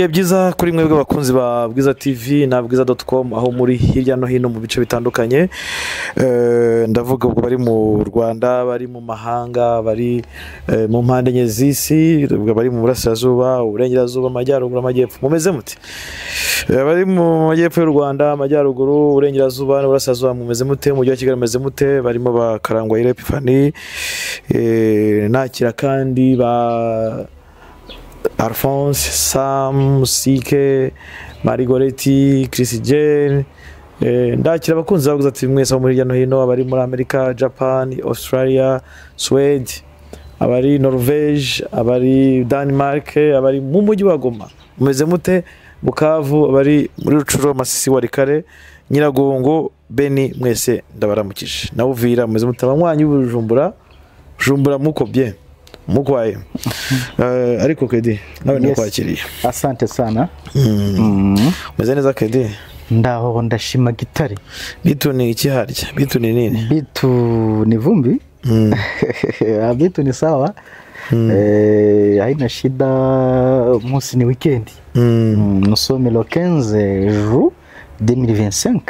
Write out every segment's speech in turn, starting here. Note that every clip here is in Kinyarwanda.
byiza kuri mwebwe abakunzi ba Bwiza TV na bwiza.com aho muri hirya no hino mu bice bitandukanye, ndavuga ubwo bari mu Rwanda, bari mu mahanga, bari mu mpande enye z'isi, bari mu burasirazuba, uburengerazuba, amajyaruguru, amajyepfo. Mumeze muti? Bari mu majyepfo y'u Rwanda, amajyaruguru, uburengerazuba n'uburasirazuba, mumeze mute? Mu mujyi wa Kigali mumeze mute? Barimo bakarangwa Epifani, nakira kandi ba Alphonse, Sam, Sike, Marigoreti, Chris Jane, ndakira abakunzi ba Bwiza TV mwese muri hirya no hino, abari muri Amerika, Japan, Australia, Sweden, abari Norvege, abari Denmark, abari mu mujyi wa Goma. Mumeze mute? Bukavu, abari muri Rucuro, Masisi, Warikare, Nyiragongo, Beni, mwese ndabaramukije. Na Uvira mumeze mute? Abanywanyi b'Ubujumbura, Bujumbura muko bien. Mukwaye. Ariko Kedi nawe nakwakiriye. Asante sana. Meze neza Kedi? Ndaho ndashima Gitare. Bitu ni iki harya? Bitu ni nini? Bitu ni vumbi. Bitu ni sawa. Haina shida, musi ni weekend. Nous sommes le 15 juin 2025.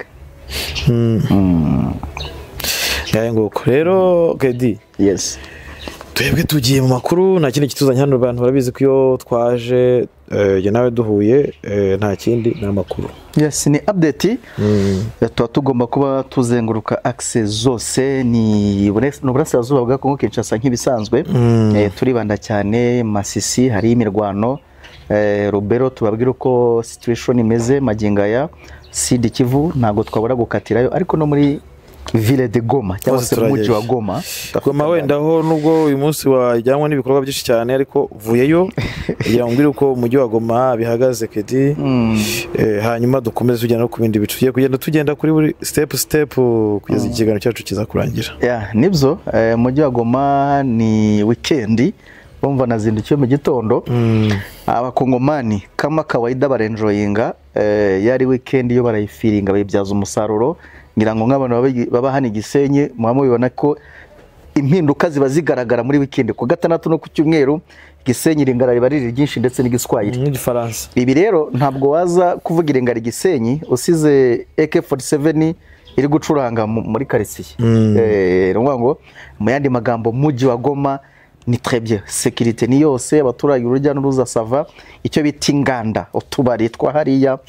Ngo rero Kedi. Yes. Twebwe tugiye mu makuru, nta kindi kituzanye hano, abantu barabizi ko iyo twaje je nawe duhuye nta kindi na makuru. Yes, ni update. Tuba tugomba kuba tuzenguruka access zose, ni burasirazuba bwa Kongo Kinshasa nk'ibisanzwe. Turibanda cyane Masisi, hari imirwano, Rubero tubabwira uko situation imeze, Magingaya, Sud Kivu ntago twabura gukatirayo, ariko no muri Ville de Goma cyangwa se mujyi wa Goma. Goma wenda ho nubwo uyu munsi wajyanwa n'ibikorwa byinshi cyane, ariko vuyeyo yambwira uko mujyi wa Goma bihagaze Kedi. Hanyuma dukomeze tujyana ku bindi bicu, tugiye kugenda tugenda kuri buri step kugeza ikiganiro cyacu kiza kurangira. Nibyo mujyi wa Goma ni weekend, bumva nazindukiye mu gitondo. Abakongomani kama kawaida barenjoyinga, yari weekend yo barayifiringa, bayibyaza umusaruro. Ngira ngo nk'abantu baba hano Gisenyi muhamo bibona ko impinduka ziba zigaragara muri weekend. Ku gatandatu no ku cyumweru Gisenyi ringara riba riri ryinshi ndetse n'igiswahili n'igifaransa. Ibi rero ntabwo waza kuvuga iringara Gisenyi usize AK47 iri gucuranga muri quartier. Ngo mu yandi magambo mujyi wa Goma ni très bien, sécurité ni yose, abaturage urujya n'uruza sava, icyo bita inganda, utubari twa hariya,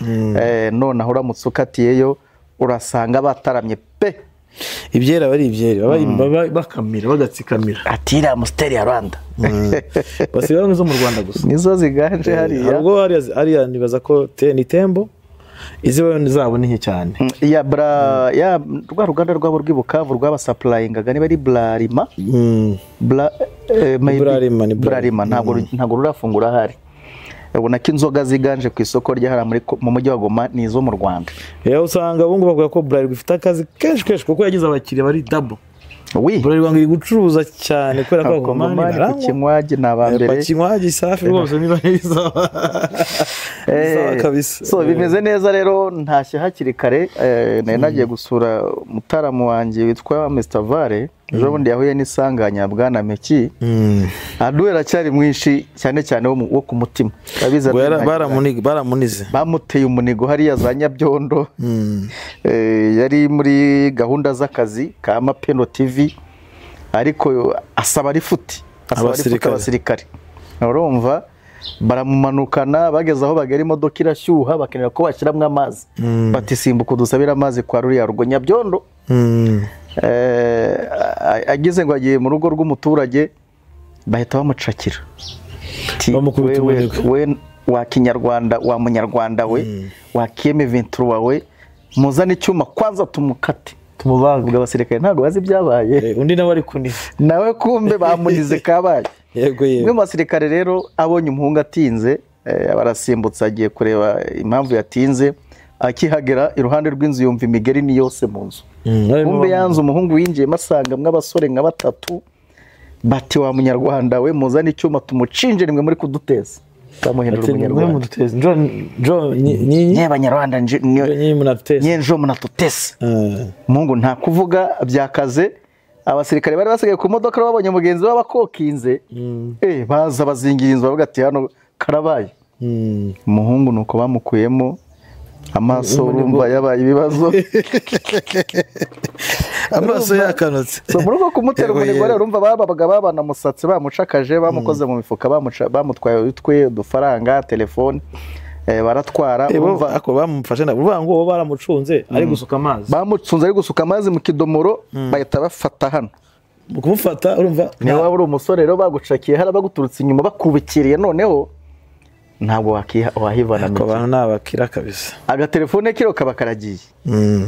none aho uramutse ukatiyeyo urasanga bataramye pe. Ibyera bari ibyera bakamira bagatsikamira atira Amstel ya Rwanda. Basigaye nizo mu Rwanda gusa nizo ziganje hariya. Ubwo hariya nibaza ko ni tembo iziwe zabo ni cyane. Ya rwa ruganda rwabo rw'ibukavu rwaba supplyingaga niba ari Blarima. Blarima ntabwo rurafungura hari. Ubona ko inzoga ziganje ku isoko ryahara mu mujyi wa Goma nizo mu Rwanda. Usanga bungu bavuga ko Bralirwa ifite akazi kenshi kuko yagize abakiriya bari double. Bralirwa ngiri gucuruza cyane kubera ko Goma ku Kinywaji nabambere. Ku Kinywaji safi rwose niba neza. Kabisa. So bimeze neza rero, ntashye hakiri kare, nagiye gusura mutaramu wanje witwa Mr Vare. Ejo bundi yahuye n'isanganya Bwana Meki. Aduera cyari mwinshi cyane cyane wo ku mutima. Abiza baramunize. Bamuteye umunigo hariya za Nyabyondo. Yari muri gahunda z'akazi ka Mapeno TV, ariko asaba rifuti abasirikare. Urumva baramumanukana, bageze aho bagera imodoka irashyuha, bakenera ko bashyiramo amazi. Batisimbuka dusabira amazi kwa ruriya rugo Nyabyondo. Agize ngo agiye mu rugo rw'umuturage, bahita bamucakira. We wa Kinyarwanda, wa Munyarwanda we, wa KM23 wawe, muzane icyuma kwanza tumukate tumubaga. Abasirikare ntabwo bazi byabaye. Undi nawe ari kuniza nawe kumbe bamunize kabaye. Yego mwe basirikare rero abonye umuhungu atinze, barasimbutse agiye kureba impamvu yatinze. Akihagera iruhande rw'inzu yumva imigeri ni yose mu nzu. Kumbe yanze umuhungu winjiye masanga mw'abasore nka batatu, bati wa Munyarwanda we, muzane icyuma tumucinje nimwe muri kuduteza. Bamuhindura Umunyarwanda. Njo nye Abanyarwanda njo munatutesa. Mungu nta kuvuga byakaze. Abasirikare bari basigaye ku modoka babonye mugenzi w'abakokinze, baza bazingira inzu bavuga ati hano karabaye. umuhungu nuko bamukuyemo amaso urumva yabaye ibibazo amaso yakanutse so muri rwo kumutera umunigwa rero urumva babaga babana musatsi bamucakaje bamukoze mu mifuka bamutwaye utwe udufaranga telefone baratwara urumva ako bamufashe uvuga ngo baramucunze ari gusuka amazi bamucunze ari gusuka amazi mu kidomoro bahita bafata hano kumufata urumva niba waba uri umusore rero bagucakiye hari abaguturutse inyuma bakubikiriye noneho ntabwo wahivana ko abantu nabakira kabisa agatelefone kiro kaba karagiye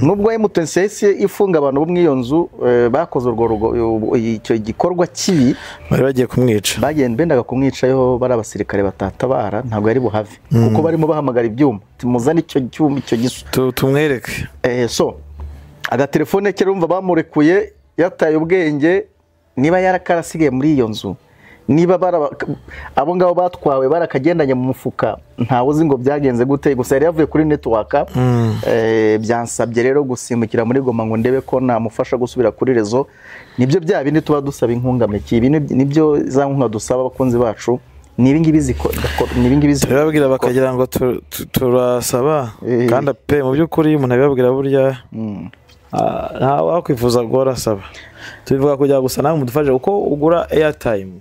nubwo MTNCS ifunga abantu bo mwiyo nzu bakoze urwo icyo gikorwa kibi bari bagiye kumwica bendaga kumwica yo bari abasirikare batatabara ntabwo yari buhave kuko barimo bahamagara ibyuma timuzana icyo cyuma icyo gisu tumwereke so agatelefone kiro urumva bamurekuye yataye ubwenge niba yarakarasigaye muri iyo nzu niba abo ngabo batwawe barakagendanye mu mufuka ntawe uzi ngo byagenze gute gusa yari yavuye kuri network byansabye rero gusimbukira muri Goma ngo ndebe ko namufasha gusubira kuri rezo nibyo bya bindi tuba dusaba inkungameki nibyo za nkunga dusaba abakunzi bacu nibingibi babwira bakagira ngo turasaba kandi pe mu by'ukuri umuntu abibabwira burya nta wakwifuza guhora asaba tubivuga kugira gusa nawe mudufashe uko ugura airtime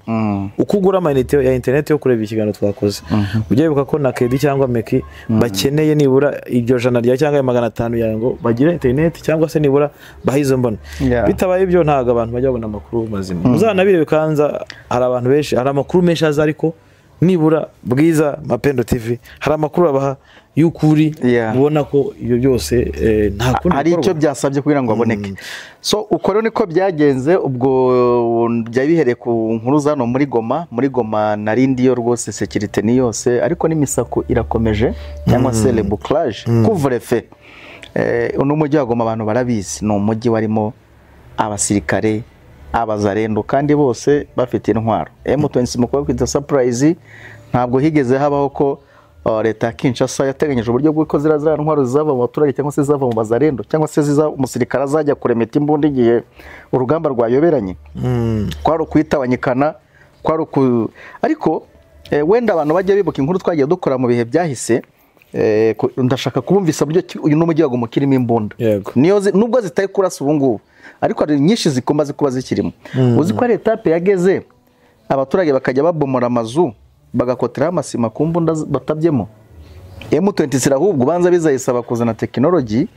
uko ugura amayinite ya internet yo kureba ikiganiro twakoze ujye wibuka ko na Kedi cyangwa Meki bakeneye nibura iryo jana rya cyangwa 500 yawe ngo bagire internet cyangwa se nibura bahizo mbona bitabaye ibyo ntago abantu bajya babona amakuru mazima muzanabire kanza hari abantu benshi hari amakuru menshi aza ariko nibura Bwiza Mapendo TV hari amakuru abaha y'ukuri ubona ko ibyo byose nta kundi ari icyo byasabye kugira ngo aboneke so uko rero niko byagenze ubwo byabihereye ku nkuru zano muri Goma narindi yo rwose security ni yose ariko n'imisako irakomeje cyangwa se le bouclage couvre-feu uno mujyi wa Goma abantu barabizi no umujyi warimo abasirikare abazarendo kandi bose bafite intwaro M23 mu kuba kwita surprise ntabwo higeze habaho ko leta ya Kinshasa yateganyije uburyo bw'uko zira ntwaro zizava mu baturage cyangwa se zizava mu bazarendo cyangwa se umusirikare azajya kuremeta imbunda igihe urugamba rwayoberanye kwaro kwitabanyikana kwaro ariko wenda abantu bajya bibuka inkuru twagiye dukora mu bihe byahise ndashaka kubumvisa buryo uyu n'umujyi wa Goma kirimo imbunda niyo nubwo zitaye kurasa ubu ngubu ariko hari nyinshi zikomba zikuba zikirimo uzi ko leta yageze abaturage bakajya babomora amazu bagakotera amasima ku mbunda batabyemo M23 ahubwo banza bizayisaba kuzana technology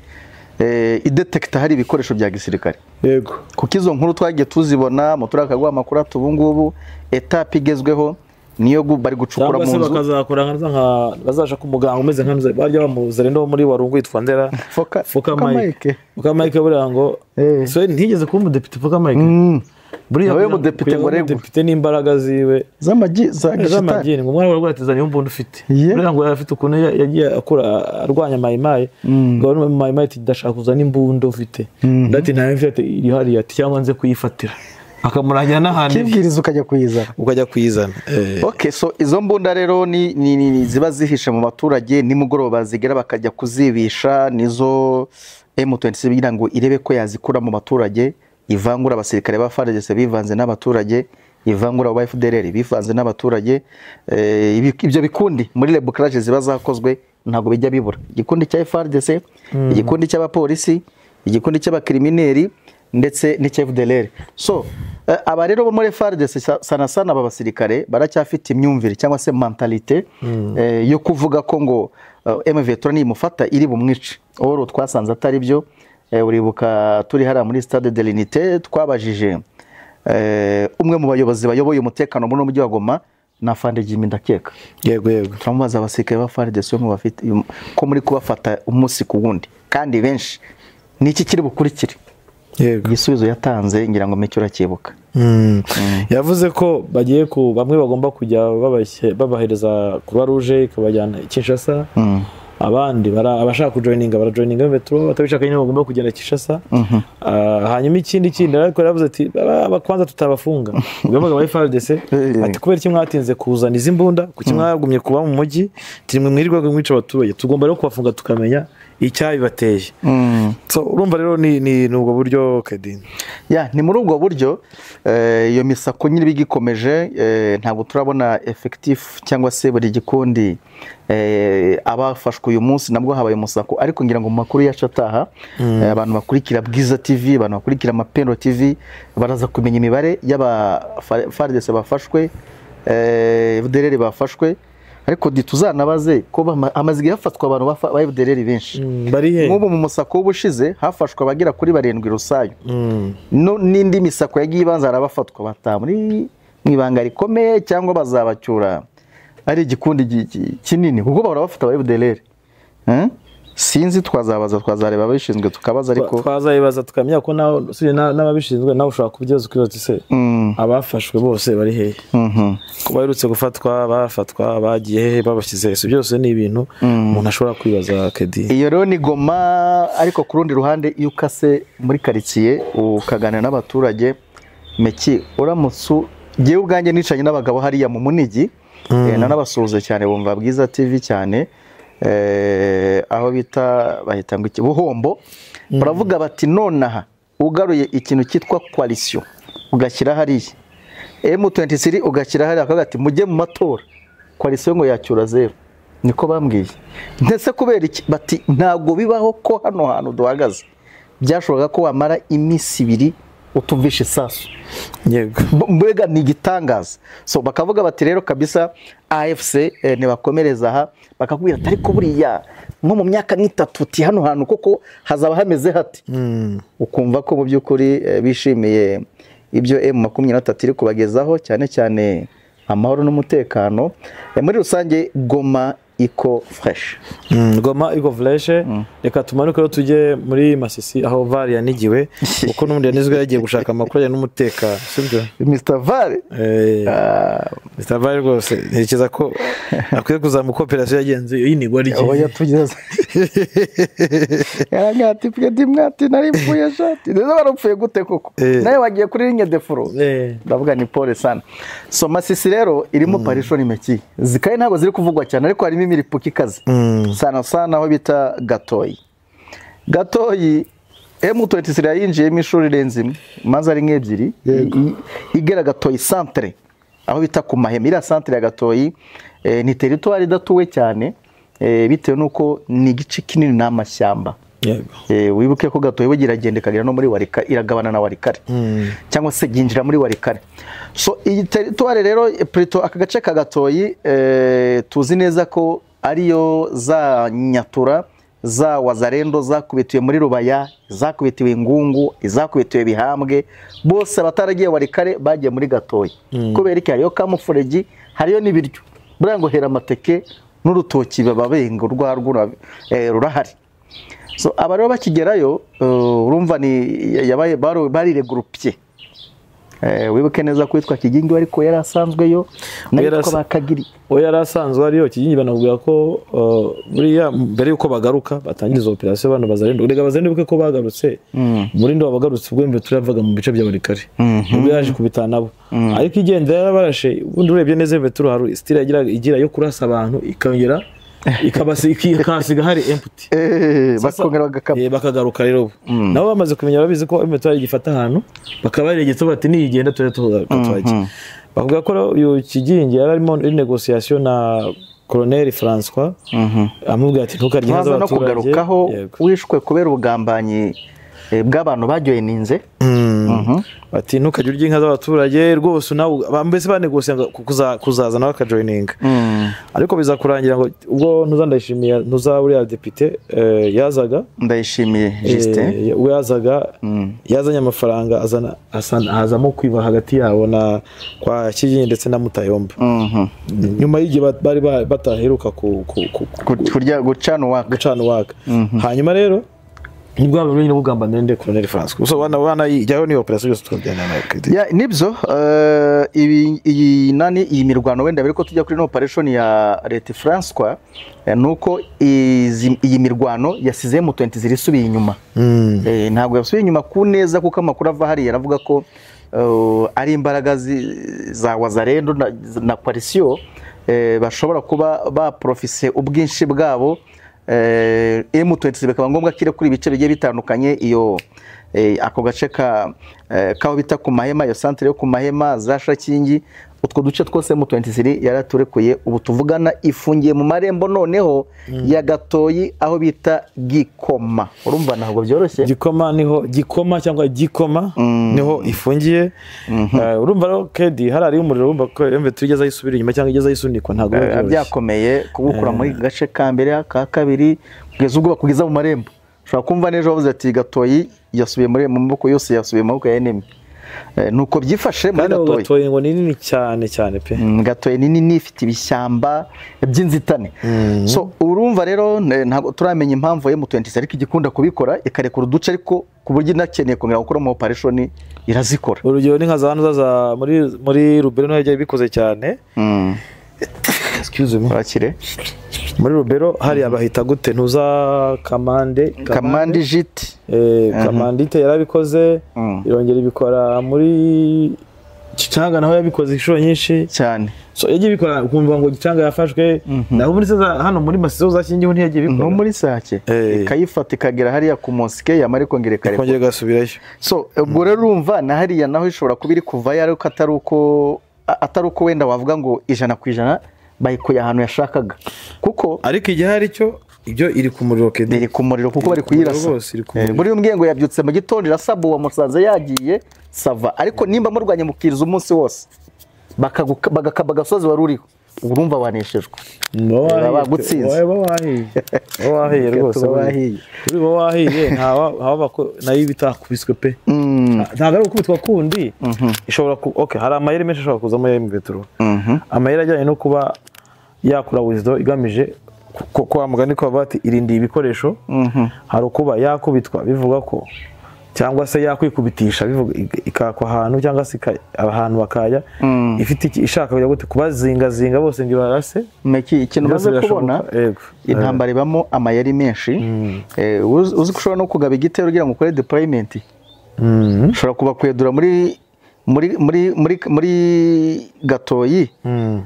idetecta hari ibikoresho bya gisirikare yego kuko izo nkuru twagiye tuzibona motora akagwa amakuru atubungubu etape igezweho niyo bari gucukura mu nzu bakazakora nka bazasha ku muganga umeze nka barya bamuzarendo muri Warungu yitwa Ndera Foka Mike buriya ngo so ntigeze kuba umudepite Foka Mike buriya we mudepite ngo rego depite n'imbaraga ziwe z'amagi ngo mwana warwatizanye umbunda ufite buriya ngo afite ukuntu yagiye akora arwanya mayimayi ngo mayimayi tidashaka kuzana imbunda ufite ndati ntawe mfite iri hariya cyangwa nze kuyifatira akamuranya n'ahandi kibwiriza ukajya kuyizana okay so izo mbunda rero ni ziba zihishe mu baturage nimugoroba zigera bakajya kuzibisha nizo M23 bigira ngo irebe ko yazikura mu baturage ivangura abasirikare ba FARDC bivanze n'abaturage ivangura aba FDLR bivanze n'abaturage ibyo bikundi muri le bouclage ziba zakozwe ntago bijya bibura igikundi cya FARDC igikundi cy'abapolisi igikundi cy'abakrimineri ndetse n'icya FDLR so aba rero bo muri FARDC sana aba basirikare baracyafite imyumvire cyangwa se mentalite yo kuvuga ko ngo M23 nimufata iri bumwice oro twasanze atari byo uribuka turi hara muri Stade de l'Unité twabajije umwe mu bayobozi bayoboye umutekano muri umujyi wa Goma na Fandegimi ndakeka yego turamubaza abasirikare ba FARDC yo mu bafite ko muri kubafata umunsi ku wundi kandi benshi niki kiri bukurikire yego igisubizo yatanze ngira ngo mecyo rakibuka yavuze ko bagiye ku bamwe bagomba kujya babahereza Croix Rouge ikabajyana Kinshasa abandi abashaka kujoininga barajoininga metro batabishaka nyine bagomba kugenda Kinshasa hanyuma ikindi ariko yaravuze ati abakwanza tutabafunga ugabaga wa FARDC ati kubera iki mwatinze kuzana izimbunda kuki mwagumye kuba mu mujyi timwe mwirirwa mwica abaturage tugomba rero kubafunga tukamenya icyabibateye. So urumva rero ni ubwo buryo Kedi. Ni muri ubwo buryo iyo misako nyine bigikomeje, ntabwo turabona effectif cyangwa se buri gikundi abafashwe uyu munsi nabwo habaye umusako, ariko ngira ngo mu makuru yacu ataha abantu bakurikira Bwiza TV, abantu bakurikira Mapendo TV baraza kumenya imibare y'aba FARDC bafashwe, FDLR bafashwe, ariko tuzanabaze ko amaze igihe hafatwa abantu ba FDLR benshi. Nk'ubu mu musako w'ubushize hafashwe abagera kuri 7 Rusayo, n'indi misako yagiye ibanza arabafatwa bata muri mwibanga rikomeye cyangwa bazabacyura ari igikundi kinini, kuko bahora bafata ba FDLR. Sinzi twazareba ababishinzwe tukabaza, ariko twazayibaza tukamenya ko n'ababishinzwe nawe ushobora kubyoza ukibaza se abafashwe bose bari hehe, ko baherutse gufatwa, bafatwa, bagiye hehe, babashyize hese, byose ni ibintu umuntu ashobora kwibaza Kedi. Iyo rero ni Goma, ariko ku rundi ruhande iyo ukase muri karitsiye ukaganira n'abaturage, Meki uramutse ngewe ubwanjye nicanye n'abagabo hariya mu Munigi, nanabasuhuze cyane bumva Bwiza TV cyane, aho bahita ngo Buhombo, baravuga bati nonaha ugaruye ikintu cyitwa coalition ugashyira hariya M23 ugashyira hariya, akagati mujye mu matora, coalition ngo yacyura zero, niko bambwiye. Ndetse kubera iki bati ntago bibaho ko hano hantu duhagaze byashoboka ko wamara iminsi 2 utumvisha isasu. Yego, mbega ni igitangaza. So bakavuga bati rero kabisa AFC nibakomereza aha, bakakubwira atari ko buriya nko mu myaka 3 uti hano hantu koko hazaba hameze hati. Ukumva ko mu by'ukuri bishimiye ibyo M23 iri kubagezaho, cyane cyane amahoro n'umutekano. Muri rusange Goma iko fresh. Goma iko fresh. Reka tumanuke rero tujye muri Masisi aho VAR yanigiwe, uko n'undi yanizwe yagiye gushaka amakuru ya n'umutekano, sibyo Mr. VAR? Mr. VAR rwose ntekereza ko akwiye kuzamuka operation yagenze yinigwa ari iki. Oya tugeze. Yarangati pye mwati nari mvuye shati. Neza barupfuye gute koko? Naye wagiye kuri ligne de front. Ndavuga ni pole sana. So Masisi rero irimo operation Meki. Zikaye ntago ziri kuvugwa cyane, ariko harimo imiripuki ikaze sana aho bita Gatoyi M23 yinjiyemo ishuri renze maze ari nk'ebyiri, igera Gatoyi centre aho bita ku Mahema. Ira centre ya Gatoyi ni territoire idatuwe cyane, bitewe nuko ni igice kinini n'amashyamba. Wibuke ko Gatoyi bugiragende kagera no muri Warika, iragabana na Warikare cyangwa se ginjira muri Warikare. So iyi territoire rero plutôt aka gace ka Gatoyi tuzi neza ko ariyo za Nyatura, za Wazarendo zakubitiwe muri Rubaya, zakubitiwe Ngungu, izakubitiwe Bihambwe, bose bataragiye Warikare bagiye muri Gatoyi. Kubera iki hariyo kamufuregi, hariyo n'ibiryo, buriya ngo hera amateke n'urutoki babenga urwarwo rurahari. So aba rero bakigerayo urumva ni yabaye bari regroupé. Wibuke neza kwitwa Kigingi ariko yari asanzweyo n'iko bakagiri. Yari asanzwe ariyo Kigingi, banabwira ko buriya mbere yuko bagaruka batangiza operation bano bazarendo. Urega bazarendo ko bagarutse muri ndo bagarutse ubwo mbe turavaga mu bice bya Warikare. Ubwo yaje kubitana nabo. Ariko igenda yarabarashe, ubundi urebye neze Vetro haru style igira yo kurasa abantu ikongera ikasiga hari empty. Bakongera bakagaruka rero nabo bamaze kumenya, babizi ko M23 igifata ahantu bakabaregetse bati niyigenda turatwaje. Bavuga ko uyu Kigingi yararimo négociation na Colonel François, amubwira ati ntukarye haza no kugarukaho wishwe kubera ubugambanyi bw'abantu bajoye ninze. Bati ntukajye urya inka z'abaturage rwose, nawe mbese banegosiye kuzaza nawe akajoyininga. Ariko biza kurangira ngo ubwo ntuzandayishimiye ntuzaburiya depite yazaga Ndayishimiye Justin yazaga yazanye amafaranga azamo kwiba hagati yabo na kwa Kigingi ndetse na Mutayomba. Nyuma y'igihe bari bataheruka kurya gucana waka. Hanyuma rero nibwo abari no kugambana n'inde Colonel François. So wana ijyaho ni operation yose twajyana nayo. Nibyo iyi mirwano wenda bari ko tujya kuri no operation ya Leta François, nuko iyi mirwano yasize M23 zirisubiye inyuma. Ntabwo yasubiye inyuma ku neza, kuko amakuru ava hari yaravuga ko ari imbaraga za Wazarendo na coalition bashobora kuba ba profise ubwinshi bwabo M23 bikaba ngombwa kire kuri ibice bigiye bitandukanye iyo ako gace kaho bita ku Mahema, iyo centre yo ku Mahema za Shakingi, utwo duce twose M23 yaraturekuye. Ubu tuvugana ifungiye mu marembo noneho ya Gatoyi aho bita Gikoma. Urumva ntabwo byoroshye. Gikoma cyangwa Gikoma niho ifungiye. Urumva rero Kedi hari umuriro, urumva ko M23 igeza yisubira inyuma cyangwa igeza yisunikwa, ntabwo byakomeye kubukura muri gace ka mbere ka kabiri kugeza ubwo bakugeza mu marembo. Ushobora kumva nejo bavuze ati Gatoyi yasubiye muri mu maboko yose, yasubiye mu maboko ya enemy. Nuko byifashe muri Gatoyi. Gatoyi ngo nini cyane pe. Gatoyi nini ifite ibishyamba by'inzitane. So urumva rero ntabwo turamenya impamvu M23 ariko igikunda kubikora ikarekura uduce, ariko ku buryo inakeneye kongera gukora mu operation irazikora. Urugero ni nka zaza muri Rubero no yagiye bikoze cyane. Excuse me. Bakire. Muri Rubero hari abahita gute ntuza Kamande Jit. Kamandite yarabikoze, irongera ibikora muri Gicanga naho yabikoze inshuro nyinshi cyane. So yagiye bikora kumva ngo Gicanga yafashwe, naho muri hano muri Masizo za Kingi ntiyagiye bikora. No muri Sake ikayifata ikagera hariya ku Mosque yamari kongera kongera gasubirayo. So ubwo rero urumva na hariya naho ishobora kubiri kuva yari ko atari uko wenda wavuga ngo 100% bayikuye ahantu yashakaga, kuko ariko igihe hari cyo ibyo iri ku muriro Kedi, iri ku muriro kuko bari kuyirasa. Muri umbwiye ngo yabyutse mu gitondo irasaba wa Musanze yagiye sava, ariko nimba murwanye mukiriza umunsi wose bagakaba gasozi waruriho, urumva waneshejwe. Bagutsinze wahiye rwose, wahiye haba nayo bitakubiswe pe. Ntabwo ari ukubitwa kundi ishobora okay, hari amayeri menshi ashobora kuza muri M23. Amayeri ajyanye no kuba yakura wisdom igamije kwa mugani ko bati irindi ibikoresho. Hari ukuba yakubitwa bivuga ko cyangwa se yakwikubitisha bivuga ikakwa ahantu cyangwa se ahantu bakaya ifite ishaka kujya gute kubazinga bose ngi barase. Meki ikintu baze kubona intambara ibamo amayeri menshi. Uzi kushobora no kugaba igitero ugira ngo kore deployment. Ushobora kuba kwedura muri Gatoyi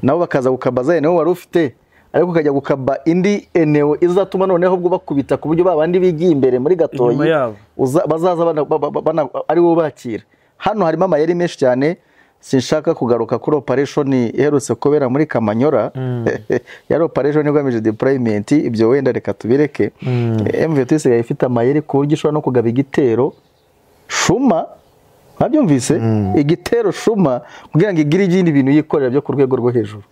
nabo bakaza gukabaza nawe wari ufite, ariko ukajya gukaba indi eneo izatuma noneho ubwo bakubita ku buryo babandi bigiye imbere muri Gatoyi bazaza ari bo bakira. Hano harimo amayeri menshi cyane. Sinshaka kugaruka kuri operation iherutse kubera muri Kamanyora. Yari operation igamije deployment, ibyo wenda reka tubireke. M23 ifite amayeri ku buryo ishobora no kugaba igitero Shuma, babyumvise igitero Shuma kugira ngo igire ibindi bintu yikorera byo ku rwego rwo hejuru.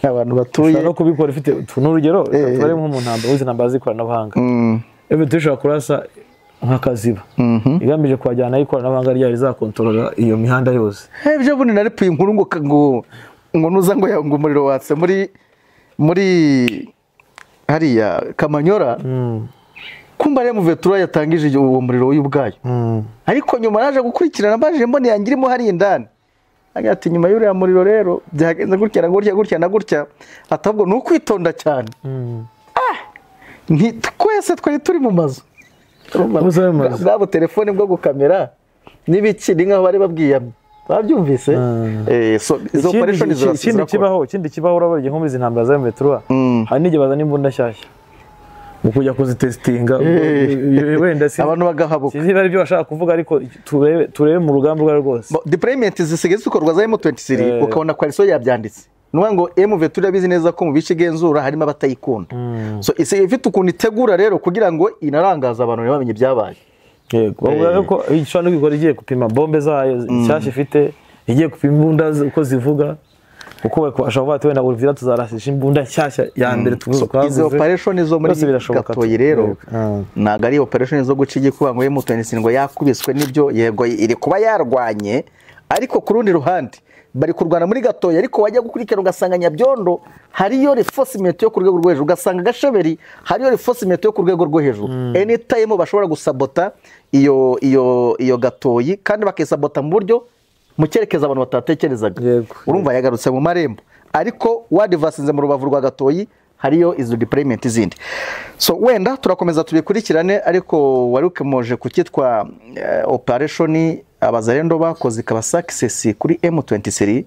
Abantu batuye no kubikora ifite n'urugero tubare nk'umuntu namba wize namba zikoranabuhanga. M23 kurasa nk'akaziba igamije kwajyana ikoranabuhanga ryari za kontrola iyo mihanda yose. Ibyo bundi naripuye inkuru ngo nuza ngo umuriro watse muri hariya Kamanyora. Kumba rero M23 yatangije uwo muriro w'ubwayo. Ariko nyuma naje gukurikirana baje mbone yangirimo hari indani. Agati nyuma y'uriya muriro rero byagenze gutya na gutya atabwo n'ukwitonda cyane. Twese twari turi mu mazu. Bwabo telefone bwo gukamera n'ibiki ninka bari babwiye. Babyumvise so izo operation ikindi kibaho urabye nko muri zintambara za M23 hari nige bazana imbunda shyashya mukujya kuzitestinga wenda si abantu bagahabuka. Sinzi bari byo bashaka kuvuga, ariko turebe mu rugamba rwa rwose. Deployment zisigaye zikorwa za M23 ukabona coalition yabyanditse. Nuwa ngo M23 yabizi neza ko mu bice genzura harimo abatayikunda. So ise ifite ukuntu itegura rero kugira ngo inarangaza abantu bamenye byabaye. Yego bavuga ko ishano gikora igiye gupima bombe zayo cyashye ifite, igiye gupima imbunda uko zivuga, uko ashobora ati wenda uruvira tuzarasisha imbunda cyashya ya mbere tuvuze kwavuze. Izo operation zo muri Gatoyi rero naga ari operation zo gucige kuba ngo M23 ngo yakubiswe nibyo, yego iri kuba yarwanye, ariko ku rundi ruhande bari kurwana muri Gatoyi, ariko wajya gukurikira ugasanga Nyabyondo hariyo reinforcement yo ku rwego rwo hejuru, ugasanga Gasheberi hariyo reinforcement yo ku rwego rwo hejuru. Anytime bashobora gusabota iyo Gatoyi, kandi bakisabota mu buryo mukerekeza abantu batatekerezaga. Urumva yagarutse mu marembo, ariko wadivasinze mu rubavu rwa Gatoyi hariyo izo deployment zindi. So wenda turakomeza tubikurikirane, ariko wari ukemoje ku kitwa operation abazarendo bakoze ikaba success kuri M23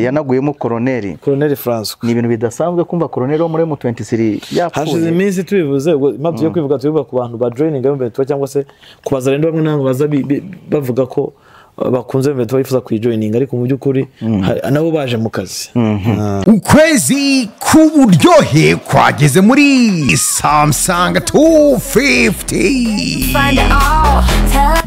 yanaguyemo Colonel François. Ni ibintu bidasanzwe kumva Colonel wo muri M23 yapfuye. Hashize iminsi tubivuze impamvu yo kwivuga tubivuga ku bantu ba joining M23 cyangwa se ku bazarendo bamwe nango baza bavuga ko bakunze M23 bifuza kuyijoining ariko mu by'ukuri nabo baje mu kazi. Ukwezi k'uburyohe kwageze muri Samsung 250.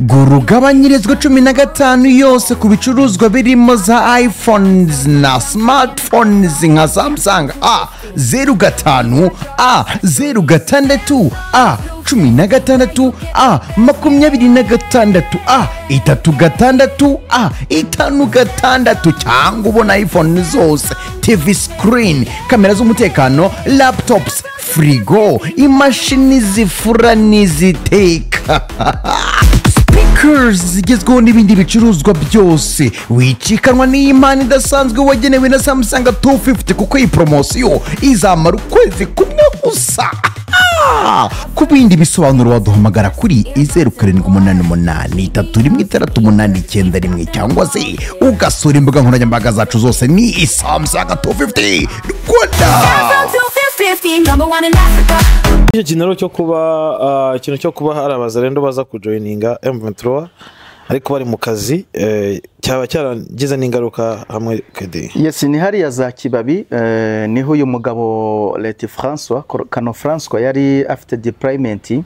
Gurugabanyirizwa 15 yose ku bicuruzwa birimo za iPhones na smartphones nka Samsung A05, A06, A16, A26, A36, A56 cyangwa ubona iPhone zose, TV screen, kamera z'umutekano, laptops, frigo, imashini zifura n'iziteka, speakers zigezweho n'ibindi bicuruzwa byose. Wicikanwa n'imana idasanzwe wagenewe na Samsung 250 kuko iyi promosiyo izamara ukwezi kumwe gusa. Ku bindi bisobanuro waduhamagara kuri 0788316891 cyangwa se ugasura imbuga nkoranyambaga zacu zose ni Samsung 250 Rwanda. Icyo kinero cyo kuba ikintu cyo kuba hari abazarendo baza kujoininga M23 ariko bari mu kazi cyaba cyaragize n'ingaruka hamwe kede. Yes, ni hariya za Kibabi niho uyu mugabo Leti François Kano François yari afite deployment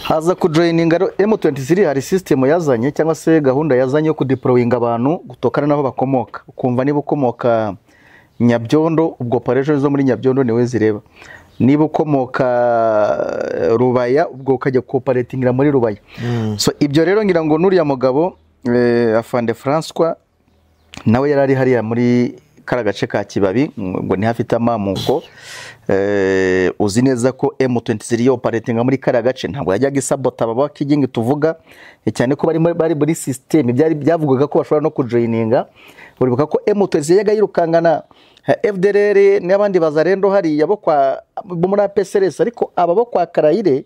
haza kujoininga M23. Hari system yazanye cyangwa se gahunda yazanye yo kudeployinga abantu gutokana naho bakomoka. Ukumva niba ukomoka Nyabyondo, ubwo operation zo muri Nyabyondo niwe zireba. Niba ukomoka Rubaya, ubwo ukajya cooperatingira muri Rubaya. So ibyo rero ngira ngo nuriya mugabo Afande François nawe yarari hariya muri karagace ka Kibabi ngo ni hafite amamuko. Uzi neza ko M23 yo operatinga muri karagace ntabwo yajyaga isabota baba kigingi tuvuga cyane ko bari muri system byavugaga ko bashobora no kujoininga. Uribuka ko M23 yaga yirukangana FDLR n'abandi bazarendo hari yabo kwa muri PSRS, ariko aba bo kwa Karayire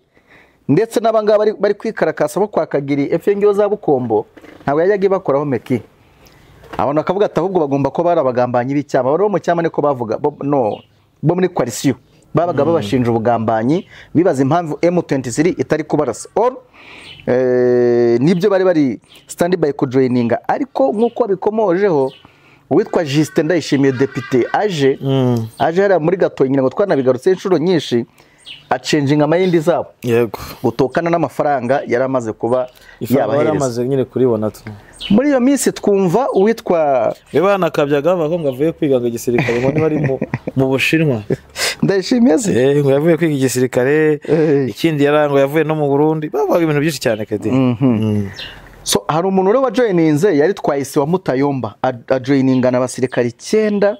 ndetse n'abangaba bari kwikarakasa bo kwa Kagiri FNGO za Bukombo ntabwo yajyaga bakoraho meki. Abantu akavuga ati ahubwo bagomba ko barabagambanyi b'icyama bari mu cyama niko bavuga bo muri coalition babaga babashinja ubugambanyi bibaza impamvu M23 itari kubarasa nibyo bari standby kujoininga. Ariko nkuko bikomojeho uwitwa Justin Ndayishimiye député aje hari muri Gatoyi ngo twanabigarutse inshuro nyinshi acenging amayindi zabo. Yego, gutokana n'amafaranga yaramaze kuba yabahereza yaramaze nyine kuribona tu. Muri iyo minsi twumva uwitwa bana kabyaga bakonga avuye kwiga ngo igisirikare ngo bari mu Bushinwa. Ndayishimiye se ngo yavuye kwiga igisirikare, ikindi yarango yavuye no mu Burundi, bavuga ibintu byinshi cyane kede. So hari umuntu uri wa joininze yari twahise wa Mutayomba ajoininga n'abasirikare 9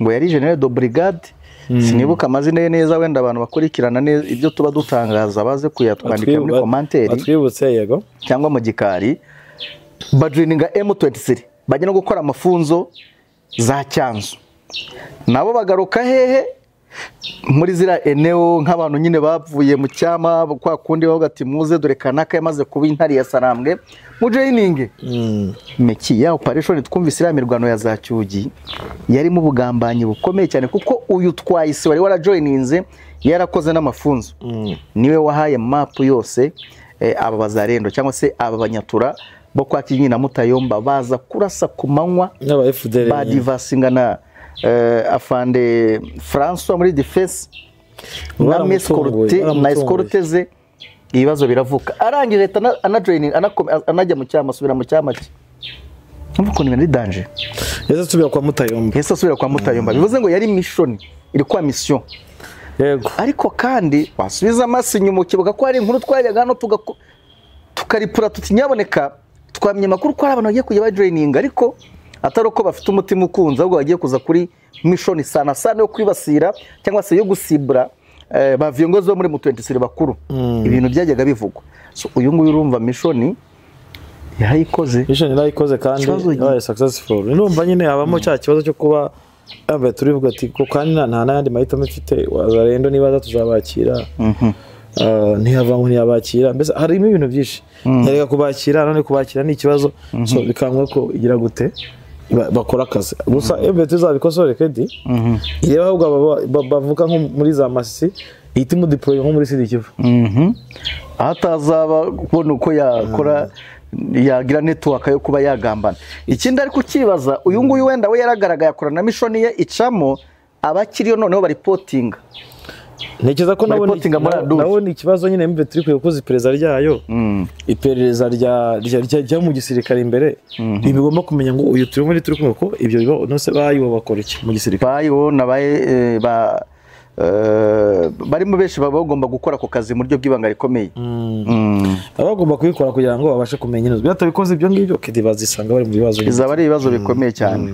ngo yari General de Brigade. Sinibuka amazina ye neza, wenda abantu bakurikirana neza ibyo tuba dutangaza baze kuyatwandika muri commentaire atwibutse yego cyangwa mu gikari. Bajoininga M23 bajya no gukora amafunzo za Cyanzu, nabo bagaruka hehe muri zira eneo nk'abantu nyine bavuye mu cyama kwa kundi bavuga ati muze dore kanaka yamaze kuba intari ya Sarambwe mu joining. Meki ya operation twumvise iramirwano ya za Cyugi yari mu bugambanyi bukomeye cyane kuko uyu twahise wari warajoininze yarakoze n'amafunzo. Niwe wahaye map yose aba bazarendo cyangwa se aba banyatura bo kwa Kinyi na Mutayomba baza kurasa ku manywa n'aba FDL badivasinga na Afande François muri defense na escorteze. Ibibazo biravuka arangije ana joining anajya mu cyama asubira mu cyama cye. Nkuko ni muri danger asubira kwa Mutayomba. Bivuze ngo yari mission, iri kwa mission. Yego, ariko kandi wasubiza amaso inyuma ukibuka ko hari inkuru twajyaga hano tukaripura tutinyaboneka twamenye makuru ko ari abantu bagiye kujya bajoininga, ariko atari uko bafite umutima ukunze ahubwo bagiye kuza kuri mission sana yo kwibasira cyangwa se yo gusibura ba viongozi bo muri M23 bakuru. Ibintu byajyaga bivugwa. So uyu nguyu urumva mission yarayikoze kandi yabaye successful. Numva nyine habamo cya kibazo cyo kuba turivuga ati ko kandi nta nandi mahitamo mfite wazarendo nibaza tuzabakira ntiyava ngo ntiyabakira mbese harimo ibintu byinshi yareka kubakira none kubakira ni ikibazo so bikangwa ko igira gute bakora akazi gusa MVT zabikosore kedi ireba ahubwo bavuga nko muri za Masisi ihita imudeploye nko muri Sud Kivu atazaba kubona uko yakora yagira network yo kuba yagambana ikindi ari kukibaza uyu nguyu wenda we yaragaragaye akora na mission ye icamo abakiriyo noneho baripotinga ntekereza ko nabona ikibazo nyine MVT turi kuyokoza iperereza ryayo iperereza rya mu gisirikare imbere bigomba kumenya ngo uyu turi muri turi kumwe ko ibyo biba nose bayibo bakora iki mu gisirikare bayibo nabaye barimo benshi baba bagomba gukora ku kazi mu buryo bw'ibanga rikomeye bagomba kubikora kugira ngo babashe kumenya neza batabikoze ibyo ngibyo kedi bazisanga bari mu bibazo bizaba ari ibibazo bikomeye cyane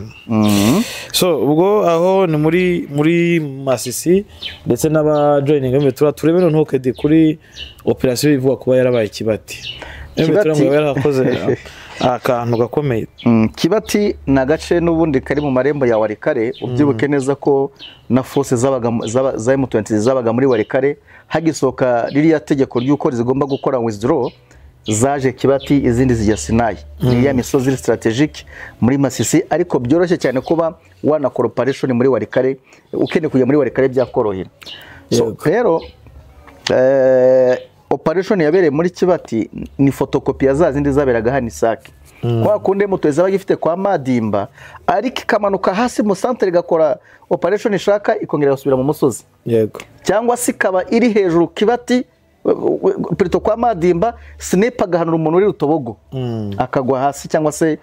so ubwo aho ni muri Masisi ndetse n'abajoining MVT turebe noneho kedi kuri operation ivuga kuba yarabaye Kibati MVT ngo yarakoze akantu gakomeye Kibati na gace n'ubundi kari mu marembo ya Warikare ubyibuke neza ko na force za M23 zabaga muri Warikare hagisoka ririya tegeko ry'uko zigomba gukora withdraw zaje Kibati izindi zijya Sinai ni ya misozi strategic muri Masisi ariko byoroshye cyane kuba wana corporation muri Warikare ukene kujya muri Warikare byakorohera so rero operation yabereye muri Kibati ni photocopy ya zazindi zaberaga hano Isake kwa kunde moto zaba gifite kwa Madimba ariko kamanuka hasi mu centre gakora operation ishaka ikongera gusubira mu musozi yego cyangwa sikaba iri hejuru Kibati prito kwa Madimba sniper gahanura umuntu uri rutobogo akagwa hasi cyangwa se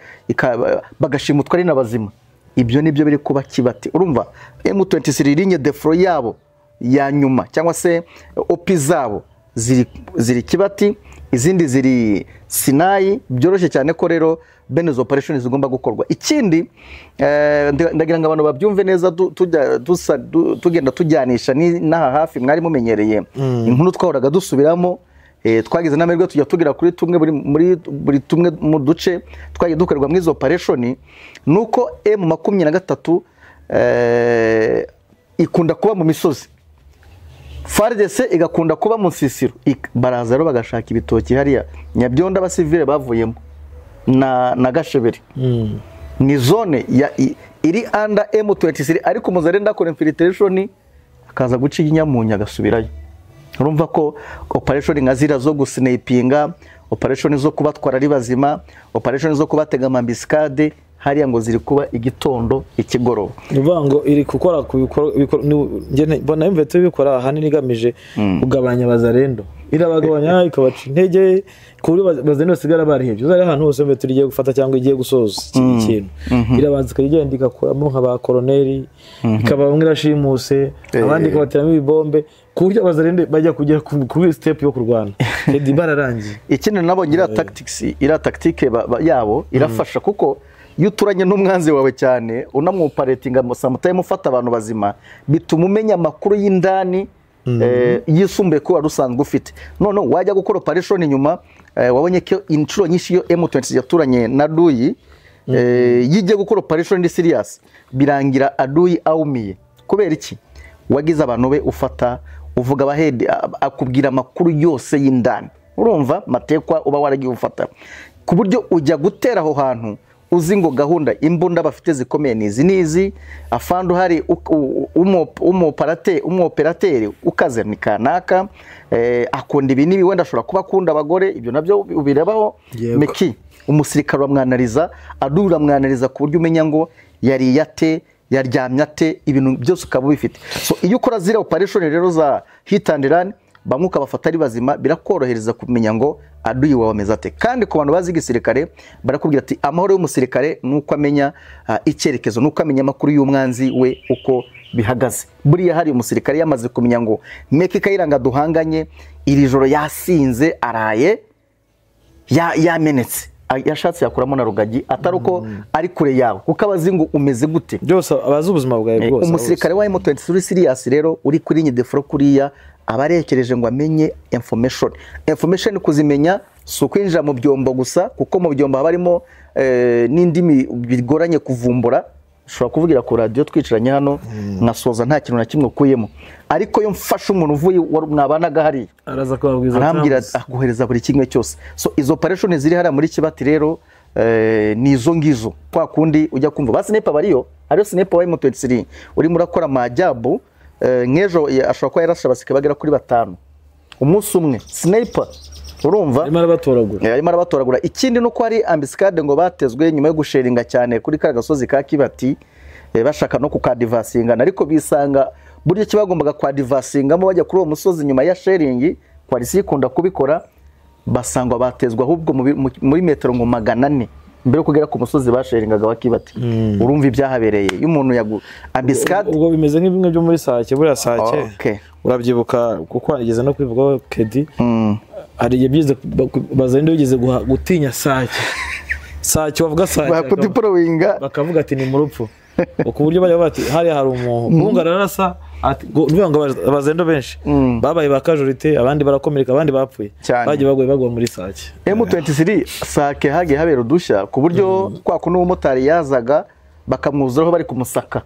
bagashimutwa ari nabazima ibyo nibyo biri kuba Kibati urumva M23 ligne de front yabo ya nyuma cyangwa se opi zabo ziri Kibati izindi ziri Sinai byoroshye cyane ko rero benezo operation zigomba gukorwa ikindi ndagira ngo abantu babyumve neza tugenda tujyanisha n'aha hafi mwari mumenyereye inkuru twahoraga dusubiramo twagize n'amahirwe tujya tugira kuri tumwe muri tumwe mu duce twagiye dukorerwa muri izo operation nuko M23 ikunda kuba mu misozi FARDC igakunda kuba mu Nsisiro baraza rero bagashaka ibitoki hariya Nyabyonda abasivile bavuyemo na Gasheberi ni zone iri under M23 ariko muzarenda akora infiltration akaza guca inyamunya agasubirayo urumva ko operation ngazira zo gusnipinga operation zo kubatwara ari bazima operation zo kubatega amambiscade hariya ngo ziri kuba igitondo ikigoroba nivango iri gukora mbona MVT bikora ahanini igamije kugabanya bazarendo irabagabanya ikabaca intege ku buryo bazarendo sigara barihebye uzari ahantu hose MVT igiye gufata cyangwa igiye gusoza ikintu irabanza ikagenda igakuramo nk'aba colonel ikaba bamwe irashimuse abandi ikabateramo ibibombe ku buryo bazarendo bajya kugera kuri step yo kurwana kedi bararangiye ikindi nabo ngira tactics tactique yabo irafasha kuko yuturanye n'umwanzi wawe cyane unamwoperatinga sometimes ufata abantu bazima bituma umenya makuru y'indani yisumbe ko arusanzwe ufite none wajya gukora operation nyuma wabonye ko incuro nyinshi yo M23 yaturanye na Duyi yijye gukora operation ndi serious birangira Aduyi aumiye kubera iki wagize abantu be ufata uvuga abahedi akubwira makuru yose y'indani urumva matekwa uba waragiye ufata ku buryo ujya gutera aho hantu uzi ngo gahunda imbunda bafite zikomeye nizi afandu hari umoperateur ukaze ni kanaka akunda ibi nibi wenda ashobora kuba akunda abagore ibyo nabyo ubirebaho meki umusirikare wamwanariza adura mwanariza ku buryo umenya ngo yari yate yaryamye ate ibintu byose ukaba bifite so iyo ukora zira operation rero za hit and run bamuka bafata ari bazima birakorohereza kumenya ngo Aduyi wawe amezate kandi ku bantu bazi igisirikare barakubwira ati amahoro y'umusirikare nuko amenya icyerekezo nuko amenya makuru y'umwanzi we uko bihagaze buriya hari umusirikare yamaze kumenya ngo meke Kayiranga duhanganye iri joro yasinze araye yamenetse yashatse yakuramo na rugagi ataruko ari kure yawe kuko abazi ngo umeze gute byose abazi ubuzima bwawe bwose umusirikare wa M23 serious rero uri kuri nye defro kuriya abarekereje ngo amenye information kuzimenya sukwinjira mu byombo gusa kuko mu byombo barimo n'indimi bigoranye kuvumbura ushobora kuvugira ku radio twicaranye hano nkasoza nta kintu na kimwe ukuyemo ariko yo mfasha umuntu uvuye mwabanaga hari araza kubabwiza arambwira aguhereza buri kimwe cyose. So izo operation ziri hara muri Kibati rero ni izo ngizo kwa kundi ujya kumva ba sniper bariyo ariyo sniper wa M23 uri murakora majabu nkejo ashobora kuba yarashabasike bagera kuri 5 umunsi umwe sniper urumva arimo arabatoragura. Ikindi nuko ari ambiscade ngo batezwe nyuma yo gusheringa cyane kuri ka gasozi ka Kibati bashaka no kukadivasinga ariko bisanga buryo kibagombaga kwadivasingamo bajya kuri uwo musozi nyuma ya sharing kwalisi ikunda kubikora basangwa batezwa ahubwo muri metero ngo 400 mbere kugera ku musozi basheringaga wa Kibati. Urumva ibyahabereye y'umuntu ambiscade ubwo bimeze nk'ibimwe byo muri Sake buriya Sake urabyibuka kuko anigeze no kwivugaho Kedi hari ibyize bazende bigeze gutinya Sake bavuga Sake bakavuga ati ni mu rupfu ku buryo bajya bati hari umuntu bungararasa ati ngo bazendo benshi babaye bakajurite abandi barakomereka abandi bapfuye baje bagwa muri Sake. M23 Sake hage habera udushya ku buryo kwa kuno umumotari yazaga bakamwuzuraho bari kumusaka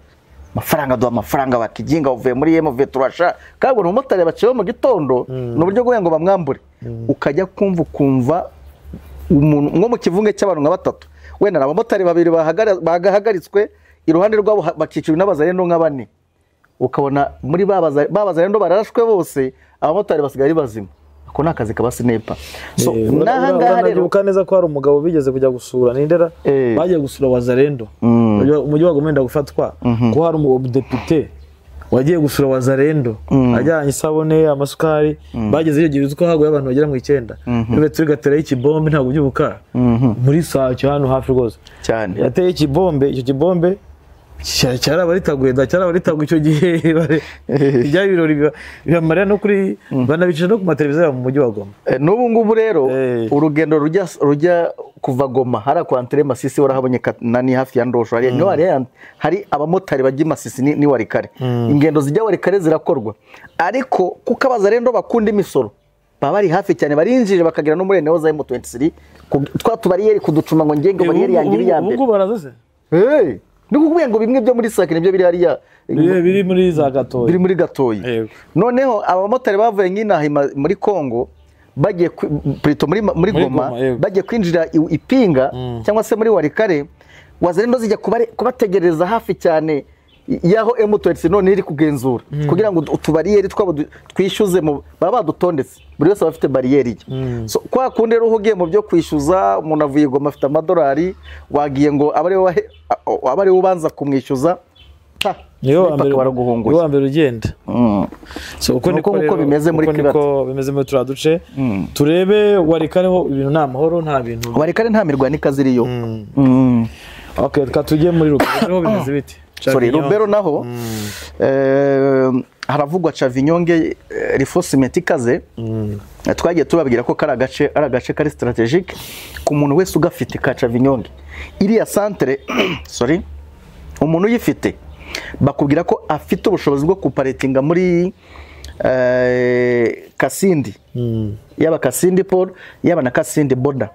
amafaranga bakiginga uvuye muri MV turasha kabwo umumotari baciye mu gitondo no buryo ngo bamwambure ukajya kumva umuntu nko mu kivunge cy'abantu nka 3 wenda abamotari babiri bagahagaritswe iruhande rwabo bakicirwa n'abazarendo nka 4 ukabona muri babazarendo bararashwe bose abamotari basigaye bazima ako nakazi kaba sniper. So nahanga rero ukaneza ko hari umugabo bigeze kujya gusura nindera bagiye gusura wazarendo umujyi wagomenda gufatwa ko hari umudepite wagiye gusura wazarendo ajyanye isabune amasukari bageze iyo gihe uko hagoye abantu bagera mu 9 bibe tugatera ikibombe ntabwo byubuka muri Sake hano hafi rwose cyane yateye ikibombe icyo kibombe cyarabaritaguye icyo gihe ibya birori bibamarira no kuri banabicisha no ku mateleviziyo mu mujyi wa Goma. N'ubu ngubu rero urugendo rujya kuva Goma hara kwa Antre Masisi warahabonye nani hafi ya Ndosho hari abamotari bajya Masisi ni Warikare ingendo zijya Warikare zirakorwa ariko kuko abazarendo bakunda imisoro baba bari hafi cyane barinjije bakagira no muri Neo za M23 twatubariyeri kuducuma ngo ngenge bariyeri yangiri ya mbere ubwo barazaze Nikukubiye ngo bimwe byo muri Sake nibyo biri hariya biri muri za Gatoyi biri muri Gatoyi noneho abamotari bavuye nk'inaha muri Kongo bagiye prito muri Goma bagiye kwinjira ipinga cyangwa se muri Warikare wazarendo zijya kubategereza hafi cyane yaho M23 none iri kugenzura kugira ngo utubariyeri twabo twishyuze baba badutondetse buri wese bafite bariyeri so kwa kundi rero uhugiye mu byo kwishyuza umuntu avuye Goma afite amadolari wagiye ngo abari ubanza kumwishyuza niyo ambere ugenda so uko niko bimeze muri Kibati uko bimeze muri turaduce turebe Warikareho ibintu nta mahoro nta bintu Warikare nta mirwani kaziriyo okay katujye muri Rubero bimeze biti Rubero naho haravugwa Chavinyonge reinforcement ikaze twagiye tubabwira ko ari agace kari strategique ku muntu wese ugafite ka Chavinyonge iriya centre umuntu uyifite bakubwira ko afite ubushobozi bwo kuparatinga muri Kasindi yaba Kasindi Port yaba na Kasindi border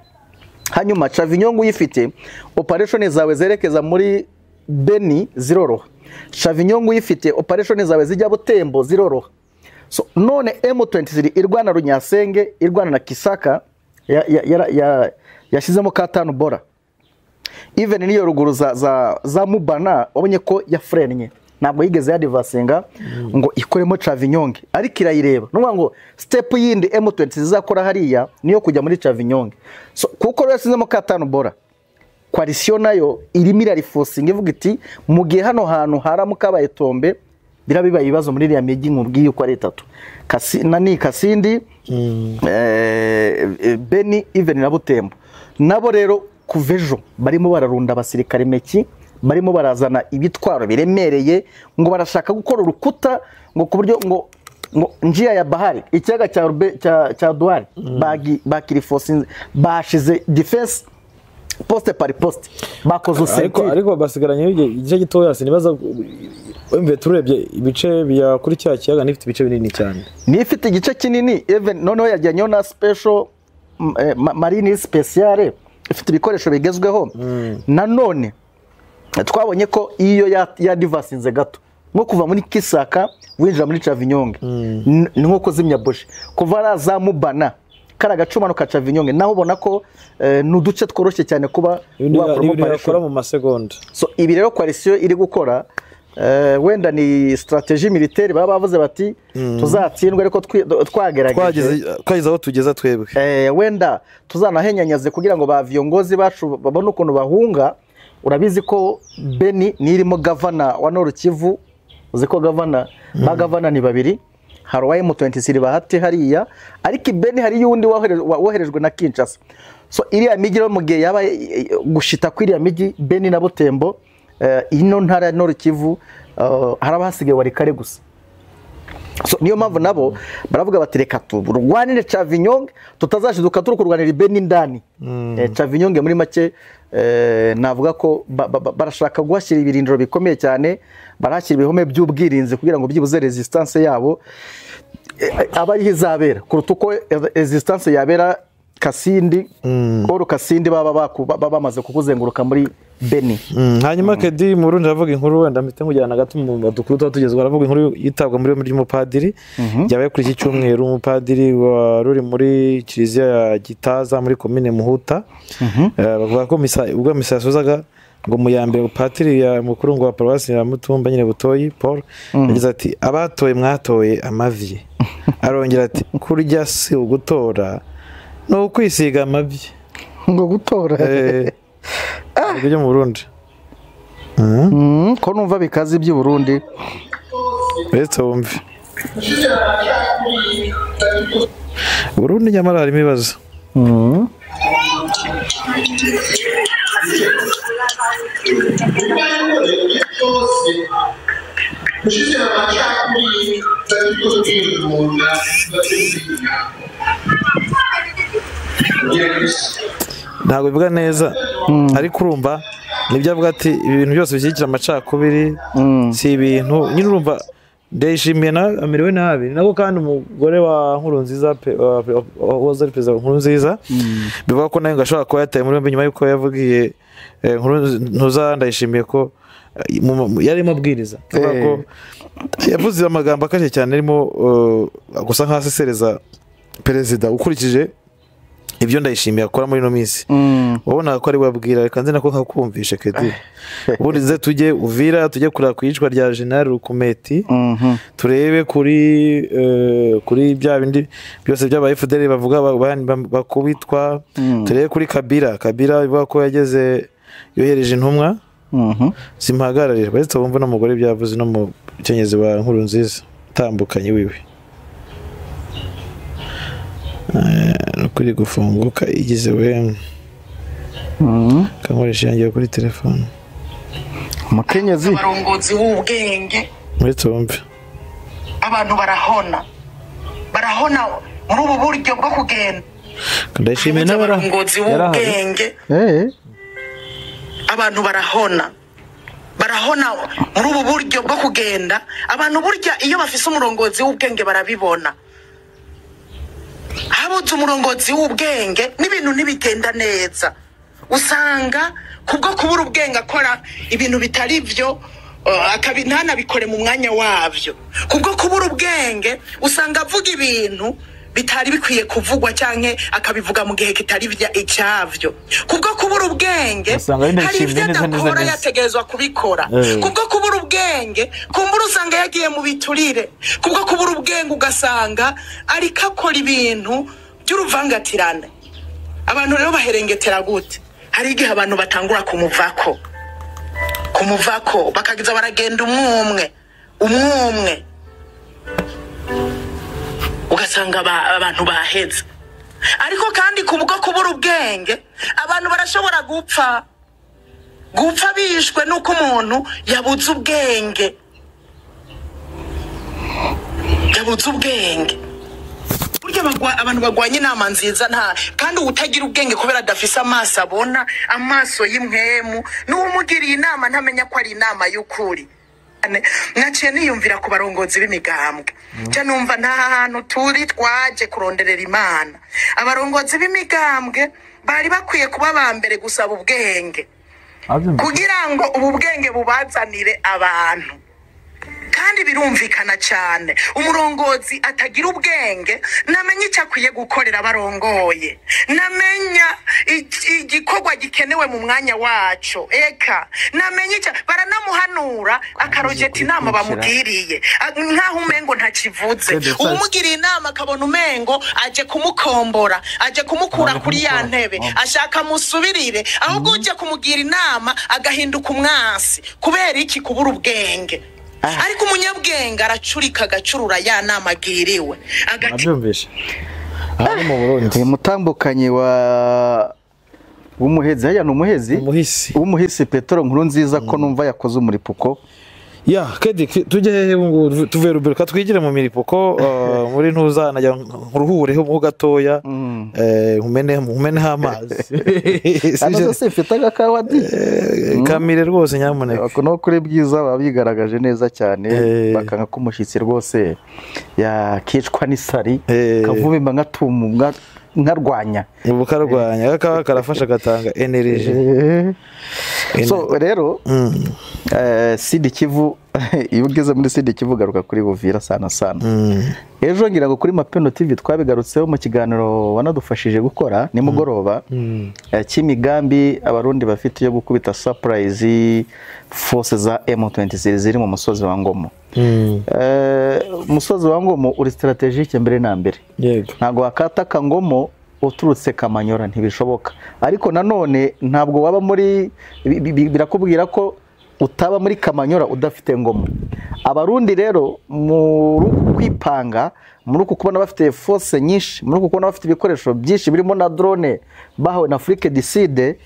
hanyuma Chavinyonge uyifite operation zawe zerekeza muri Beni ziroroha Chavinyonge uyifite operation zawe zijya Butembo ziroroha so none M23 irwana Runyasenge irwana na Kisaka yashizemo katanu bora even niyo ruguru za Mubana wabonye ko yafrenye ntabwo yigeze yadivasinga ngo ikoremo Chavinyonge ariko irayireba nubwo ngo step yindi M23 zizakora hariya niyo kujya muri Chavinyonge so kuko yashizemo katanu bora coalition nayo irimo irariforcing ivuga iti mu gihe hano hantu haramuka bayitombe birabiba ibibazo muri iriya migi nkubwiye uko ari 3 Kasindi Beni even na Butembo nabo rero kuvejo barimo bararunda abasirikare meki barimo barazana ibitwaro biremereye ngo barashaka gukora urukuta ngo kuburyo ngo njia ya bahari ikiyaga cya Douar bakiriforcing bashize defense poste par poste bakoze usenti ariko basigaranye igice gitoya sinibaza wemve turebye ibice bya kuri cya kiyaga nifite ibice binini cyane nifite igice kinini even noneho yajyanye na special marine speciale ifite ibikoresho bigezweho nanone twabonye ko iyo ya divasinze gato nko kuva muri Kisaka winjira muri Chavinyonge ni nko kuzimya buji kuva araza mubana kara gacumano ka Chavinyonge naho ubona ko nuduce tworoshye cyane kuba wakora mu masegonda. So ibi rero coalition iri gukora wenda ni strategie militaire baba bavuze bati tuzatsindwa ariko twageze aho tugeza twebwe wenda tuzanahenyanyaze kugira ngo ba viongozi bacu babone ukuntu bahunga. Urabizi ko Beni nirimo governor wa Nord Kivu, uziko governor ba governor ni babiri, hari wa M23 bahati hariya, ariko Beni hari yundi woherejwe na Kinshasa. So iriya migi yo mugiye yaba gushita kwiriya migi Beni na Butembo, ino ntara ya Nord Kivu harabasigaye wari kare gusa. So niyo mpamvu nabo baravuga bati reka turwanire Chavinyonge tutazashiduka turi kurwanira Beni ndani. Chavinyonge muri make navuga ko barashaka guhashyira ibirindiro bikomeye cyane, barashyira ibihome by'ubwirinzi kugira ngo byibuze resistance yabo abayizabera kuruta uko resistance yabera Kasindi Paul Kasindi baba bamaze kukuzenguruka muri Beni. Hanyuma Kedi mu Burundi avuga inkuru wenda mpite nkujyana gato mu badukuru tugezwa aravuga inkuru yitabwa muri y'umupadiri yabaye kuri iki cyumweru. Umupadiri wari muri kiliziya ya Gitaza muri commune Muhuta bavuga ko ubwo misa yasozaga ngo mu yambere umupadiri ya mukuru ngo wa paroisse ya Mutumba nyine Butoyi Paul yagize ati abatoye mwatoye amavi. Arongera ati kurya si ugutora no kwisiga amavi ngo gutora byo mu Burundi ko numva bikazi by'u Burundi betse wumve Burundi nyamara harimo ibibazo. Ntabwo bivuga neza ariko urumva nibyo avuga ati ibintu byose bishyigikira amacakubiri si ibintu nyine urumva ndayishimiye na amerewe nabi nako kandi umugore wa Nkurunziza waza ari perezida Nkurunziza bivuga ko nawe ngashobora kuba yataye muri yombi nyuma yuko yavugiye Nkuruza ndayishimiye ko yarimo abwiriza ko yavuze amagambo akaje cyane arimo gusa nk'asesereza perezida ukurikije ibyo ndayishimiye akora muri no minsi ubona ko ari wabwira reka nze nako nkakumvishe Kedi ubundi ze tujye Uvira tujye kurira kwicwa rya General Rukumeti turebe kuri bya bindi byose by'aba FDL bavuga bakubitwa turebe kuri Kabila bivuga ko yageze yohereje intumwa simpagararira bahita bumva n'umugore byavuze no mu Kenyezi wa Nkurunziza tambukanye wiwe kuri gufunguka igize we kamurisha yangiye kuri telefone Mukenyezi barongozi w'ubwenge muri tumve abantu barahona muri ubu buryo bwo kugenda ndashimiye n'abarongozi w'ubwenge abantu barahona muri ubu buryo bwo kugenda abantu burya iyo bafise umurongozi w'ubwenge barabibona. Habuze umurongozi w'ubwenge n'ibintu ntibigenda neza, usanga kubwo kubura ubwenge akora ibintu bitari byo akabintana bikore mu mwanya wavyo. Kubwo kubura ubwenge usanga avuga ibintu bitari bikwiye kuvugwa cyanke akabivuga mu gihe kitari icyavyo. Kubwo kubura ubwenge hari ibyo adakora yategezwa kubikora. Kubwo kubura ubwenge kumbura usanga yagiye mu biturire. Kubwo kubura ubwenge ugasanga ariko akora ibintu by'uruvangatirane. Abantu rero baherengetera gute? Hari igihe abantu batangura kumuvako bakagiza baragenda umwe ugasanga abantu baheze. Ariko kandi kubwo kubura ubwenge abantu barashobora gupfa bishwe nuko umuntu yabuze ubwenge. Burya abantu bagwanye inama nziza nta kandi utagira ubwenge kubera adafise amaso abona, amaso y'imwemu n'umugiriye inama ntamenya ko ari inama y'ukuri. Naciye niyumvira ku barongozi b'imigambwe cyo numva nta hantu turi twaje kuronderera Imana. Abarongozi b'imigambwe bari bakwiye kuba bambere gusaba ubwenge. kugira ngo ubu bwenge bubazanire abantu kandi birumvikana cyane umurongozi atagira ubwenge namenya icyo akwiye gukorera abarongoye namenya igikorwa gikenewe mu mwanya wacu eka namenya icyo baranamuhanura akarogeta inama bamubwiriye nkaho umengo ntakivuze umugiriye inama akabona umengo aje kumukombora aje kumukura kuri ya ntebe ashaka musubirire ahubwo uje kumugira inama agahinduka umwasi kubera iki kubura ubwenge ariko umunyabwenge aracurika agacurura ya nama agiriwe abyumvishe ari mu Burundi mutambukanye w'umuhezi haya ni umuhisi Petero Nkurunziza ko numva yakoze umuripuko ya kedi tujye hehe ngo tuve ruberuka twigire mu miripuko muri ntuza najya nkuruhureho mu gatoya nkumene amazi anazo sifite agakawa di kamire rwose nyamuneka no kuri bwiza babigaragaje neza cyane bakanga kumushitsi rwose yakicwa n'isari kavubimba ngatumwa nkarwanya ubu karwanya kakaba karafasha gatanga energy so rero Sidi Kivu iyo ugeze muri Sidi Kivu garuka kuri Buvira sana ejo ngira ngo kuri Mapendo TV twabigarutseho mu kiganiro wanadufashije gukora ni mugoroba cy'imigambi abarundi bafite yo gukubita surprise force za M23 ziri mu musozi wa Ngomo umusozi wa Ngomo uri strategique mbere na mbere ntago wakataka Ngomo uturutse Kamanyora ntibishoboka ariko nanone ntabwo waba muri birakubwira ko utaba muri Kamanyora udafite Ngomo abarundi rero mu kwipanga muri kubona bafite force nyinshi muri kubona bafite ibikoresho byinshi birimo na drone bahawe na Afrique du Sud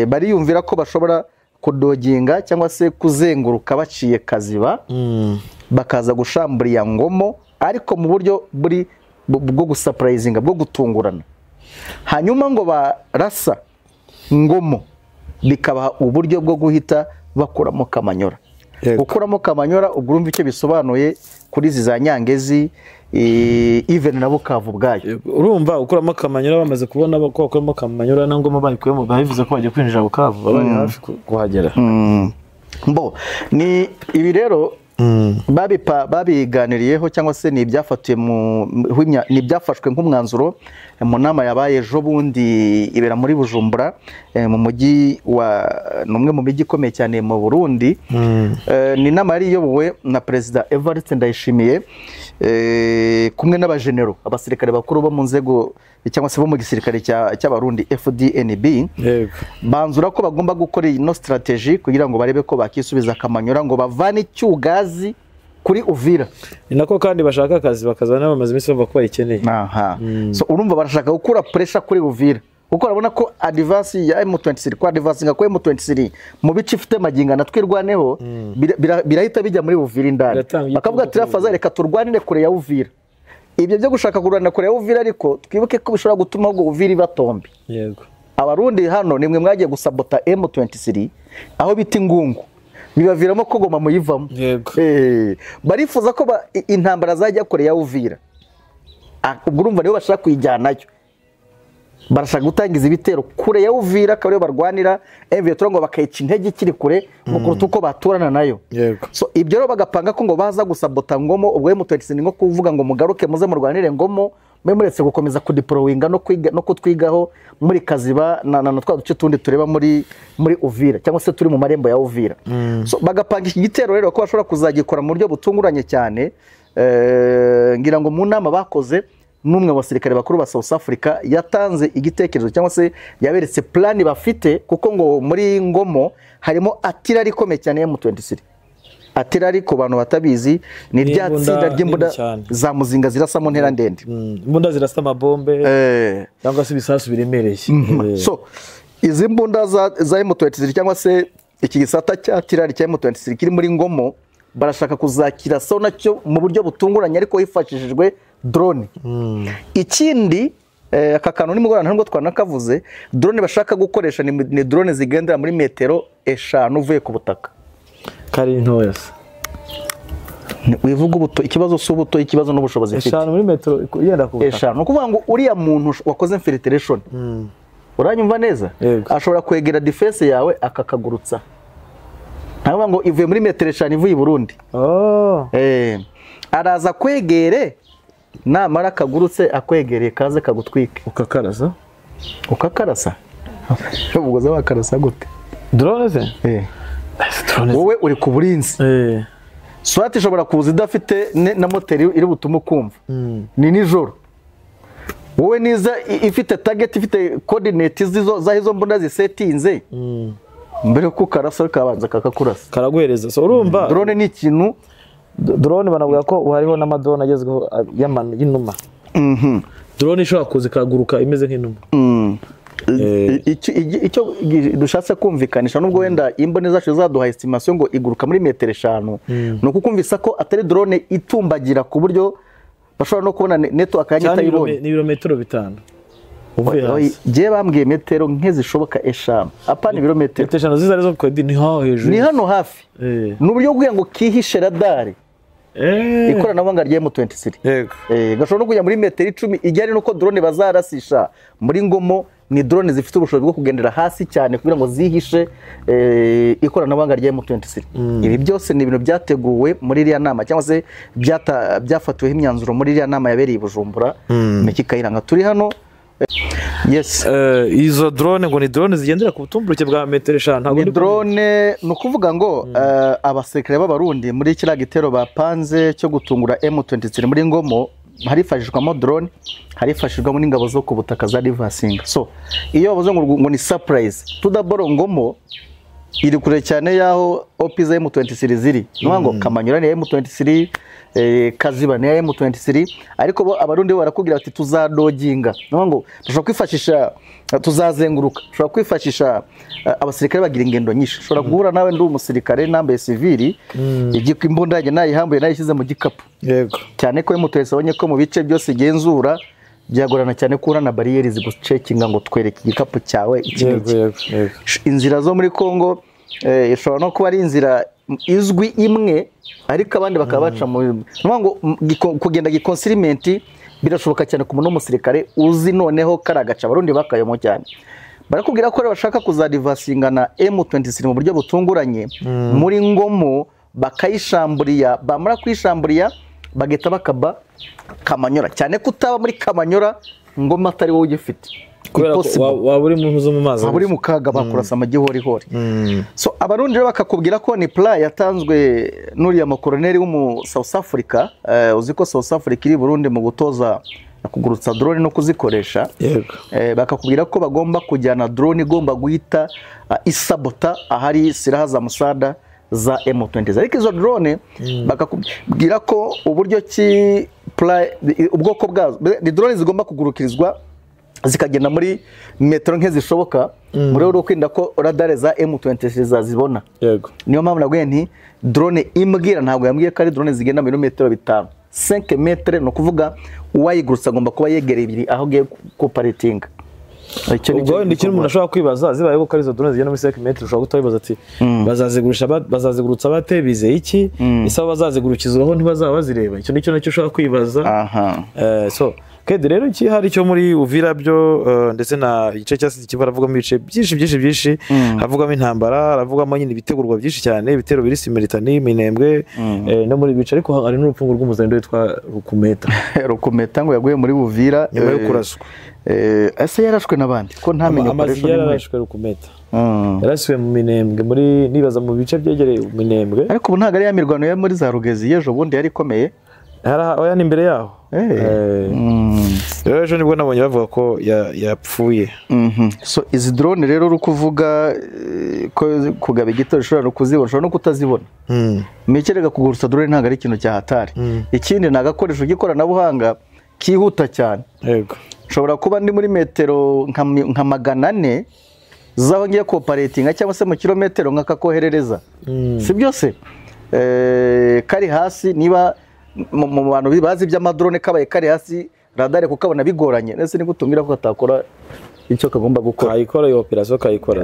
bariyumvira ko bashobora kudoginga cyangwa se kuzenguruka baciye Kaziba bakaza gushamburiya Ngomo ariko mu buryo bwo gusurprisinga bwo gutungurana hanyuma ngo barasa Ngomo bikaba uburyo bwo guhita bakuramo Kamanyora gukuramo Kamanyora ubwo urumva icyo bisobanuye kuri za Nyangezi even na Bukavu bwayo urumva ukuramo Kamanyora bamaze kubona ko bakuramo Kamanyora na Ngoma bayikuyemo bahivuze ko bagiye kwinjira Bukavu bari hafi kuhagera mbo ni ibi rero babiganiriyeho cyangwa se ni byafashwe nk'umwanzuro mu nama yabaye ejo bundi ibera muri Bujumbura mu mujyi wa numwe mu mijyi ikomeye cyane mu Burundi ni inama yari iyobowe na Perezida Evariste Ndayishimiye kumwe n'abajenero abasirikare bakuru bo mu nzego cyangwa se bo mu gisirikare cy'abarundi FDNB banzura ko bagomba gukora ino strategy kugira ngo barebe ko bakisubiza Kamanyora ngo bavane icyugazi kuri Uvira ni nako kandi bashaka akazi bakazana bamaze iminsi bava ko bayikeneye so urumva barashaka gukura pressure kuri Uvira kuko urabona ko advance ya M23 ko advance nga ko M23 mu bice ifite maginga natwirwaneho birahita bijya muri Uvira indani bakavuga ati rafaza reka turwanire kure ya Uvira ibyo byo gushaka kurwana kure ya Uvira ariko twibuke ko bishobora gutuma ubwo Uvira batombe yego abarundi hano nimwe mwagiye gusabota M23 aho biti Ngungu bibaviramo ko Goma muyivamo barifuza ko intambara zajya kure ya Uvira urumva niyo bashaka kuyijyanayo barashaka gutangiza ibitero kure ya Uvira kabyo barwanira M23 ngo bakayica intege kiri kure mukuruta uko baturana nayo so ibyo rero bagapanga ko ngo baza gusabota Ngomo ubwo M23 ngo kuvuga ngo mugaruke muze murwanire Ngomo muretse gukomeza kudiprowinga no kwiga no kutwigaho muri Kaziba na twa duce tundi tureba muri Uvira cyangwa se turi mu marembo ya Uvira so bagapanga iki gitero rero ko bashobora kuzagikora mu buryo butunguranye cyane ngira ngo mu nama bakoze numwe mu basirikare bakuru ba South Africa yatanze igitekerezo cyangwa se yaberetse plan bafite kuko ngo muri Ngomo harimo atirari komeye cyane M23 atirari ko bantu batabizi ni rya tsinda ry'imbunda za muzinga zirasa mu ntera ndende imbunda zirasa amabombe cyangwa se ibisasu biremereye so izi mbunda za M23 cyangwa se iki gisata cya atirari cya M23 kiri muri Ngomo barashaka kuzakira so nacyo mu buryo butunguranye ariko hifashishijwe drone ikindi aka kantu nimugorana ntabwo twanakavuze drone bashaka gukoresha ni drone zigendera muri metero 5 uvuye ku butaka kari ntoya wivuga ubuto ikibazo s'ubuto ikibazo n'ubushobozi mfite 5 muri metero yenda ku butaka 5 no kuvuga ngo uriya muntu wakoze infiltration uranyumva neza ashobora kwegera defense yawe akakagurutsa ntabwo ngo ivuye muri metero 5 ivuye i Burundi araza kwegere namara akagurutse akwegereye kaze kagutwike ukakarasa ubwo za wakarasa gute drone se wowe uri ku burinzi swati ishobora kuza idafite na moteri iri butume ukumva ni nijoro wowe niza ifite target ifite coordinate zahizo mbona zisetinze mbere ko karasa kabanza kakakurasa karaguhereza so urumva drone ni ikintu drone banavuga ko hariho n'amadrone agezweho y'inuma drone ishobora kuza ikaguruka imeze nk'inuma icyo dushatse kumvikanisha nubwo wenda imbone zacu zaduha estimation ngo iguruka muri metero 5 no kukumvisa ko atari drone itumbagira ku buryo bashobora no kubona neto akanya tayibonye ni ibirometero 5 je bambwiye metero nke zishoboka 5 apana ibirometero 5 zizari zo kwedi ni haho hejuru ni hano hafi n'uburyo bwo ngo kihishe radari ikoranabuhanga rya M23 gashobora no kujya muri metero 10 ijyane nuko drone bazarasisha muri ngomo ni drone zifite ubushobozi bwo kugendera hasi cyane kugira ngo zihishe ikoranabuhanga rya M23 ibi byose ni ibintu byateguwe muri iriya nama cyangwa se byafatiweho imyanzuro muri iriya nama yabereye i Bujumbura Meki Kayiranga turi hano izo drone ngo ni drone zigendera ku butumburuke bwa metero 5 ntabwo ni drone nukuvuga ngo abasekere b'abarundi muri kiriya gitero bapanze cyo gutungura M23 muri ngomo harifashishwamo drone harifashishwamo n'ingabo zo ku butaka za Rivasinga so iyo bavuze ngo ni surprise tudaboro ngomo iri kure cyane yaho opiza M23 ziri ngo Kamanyura ni M23 Kaziba ni M23 ariko bo abarundi barakubwira ati tuzadoginga ngo dushobora kwifashisha tuzazenguruka dushobora kwifashisha abasirikare bagira ingendo nyinshi ushobora guhura nawe ndi umusirikare nambaye civili igiko imbunda yanjye nayihambuye nayishyize mu gikapu yego cyane ko M23 abonye ko mu bice byose igenzura byagorana cyane ko urana barriere zigucekinga ngo twereke igikapu cyawe inzira zo muri Kongo ishobora no kuba ari inzira izwi imwe ariko abandi bakaba baca mu ngo kugenda giconsignment birashoboka cyane ku muntu w'umusirikare uzi noneho karagaca abarundi bakayemo cyane barakubwira ko bashaka kuzadivasinga na M23 mu buryo butunguranye muri ngomo bakayishamburiya bamara kwishamburiya bageta bakaba Kamanyura cyane kutaba muri Kamanyura ngoma atari wowe ugifite waba uri mu ntuzo mu mazi waba uri mu kaga bakurasa amagihori hori so abarundi bakakubwira ko ni plan yatanzwe n'uriya makoroneri w'umu South Africa uziko South Africa iri Burundi mu gutoza kugurutsa drone no kuzikoresha bakakubwira ko bagomba kujyana drone igomba guhita isabota ahari siraha za musada za M20 ariko izo drone bakakubwira ko uburyo ki ubwoko bwazo ni drone zigomba kugurukirizwa zikagenda muri metero nke zishoboka muri rwo kwinda ko radar za M23 zazibona yego niyo mpamvu nabwiye nti drone imbwira ntabwo yambwiye ko ari drone zigenda muri metero 5 metre no kuvuga uwayigurutsa agomba kuba yegereye ibiri aho giye koparatinga ubwo ni kintu umuntu ashobora kwibaza zibaye ko ari izo drone zigenda muri 5 metre ushobora gutabibaza ati bazazigurutsa bate bizeye iki isaba bazazigurukizwaho ntibazaba bazireba icyo nicyo nacyo ushobora kwibaza so kede rero iki hari cyo muri Uvira byo ndetse na igice cyase kibaravuga mu bice byinshi havugamo intambara haravugamo nyine ibitegurwa byinshi cyane ibitero biri Similitani Minembwe no muri bice ariko hari n'urupfungo rw'umuzendo witwa Rukumeta ngo yaguye muri Uvira nyuma yo kuraswa ese yarashwe nabandi ko ntamenye ukoresha yarashwe Rukumeta yarashwe mu Minembwe muri nibaza mu bice byegereye Minembwe ariko ubu ntago ari ya mirwano ya muri za Rugezi yejo bundi yari komeye oya ni imbere yaho ejo nibwo nabonye bavuga ko yapfuye so izi drone rero uri kuvuga ko kugaba igitoro ushobora kuzibona ushobora no kutazibona mekerega kugurutsa drone ntabwo ari ikintu cyahatari ikindi ni agakoresho k'ikoranabuhanga kihuta cyane yego ushobora kuba ndi muri metero nka 400 zaho ngiye koparatinga cyangwa se mu kilometero nkakakoherereza si byose kari hasi niba mu bantu bazi by'amadrone kabaye kari hasi radar kukabona bigoranye nese ni gutumira ko atakora icyo kagomba gukora kayikora iyo operation kayikora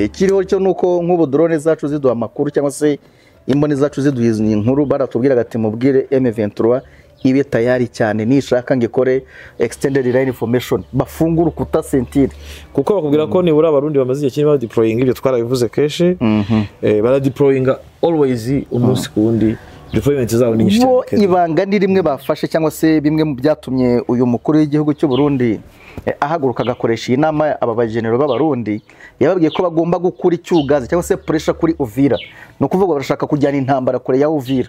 ikiriho cyo nuko nk'ubu drone zacu ziduha makuru cyangwa se imboni zacu ziduha inkuru baratubwira gati mubwire M23 ibe tayari cyane nishaka ngikore extended line formation bafungura urukuta sentire kuko bakubwira ko nibura abarundi bamaze igihe kinini deploying ibyo twarabivuze kenshi bara deploying always umunsi kundi deployment zabo ni nyinshi cyane ibanga ni rimwe bafashe cyangwa se bimwe mu byatumye uyu mukuru w'igihugu cy'u Burundi ahaguruka agakoresha inama aba bagenero b'abarundi yababwiye ko bagomba gukura icyugazi cyangwa se pressure kuri Uvira no kuvuga barashaka kujyana intambara kure ya Uvira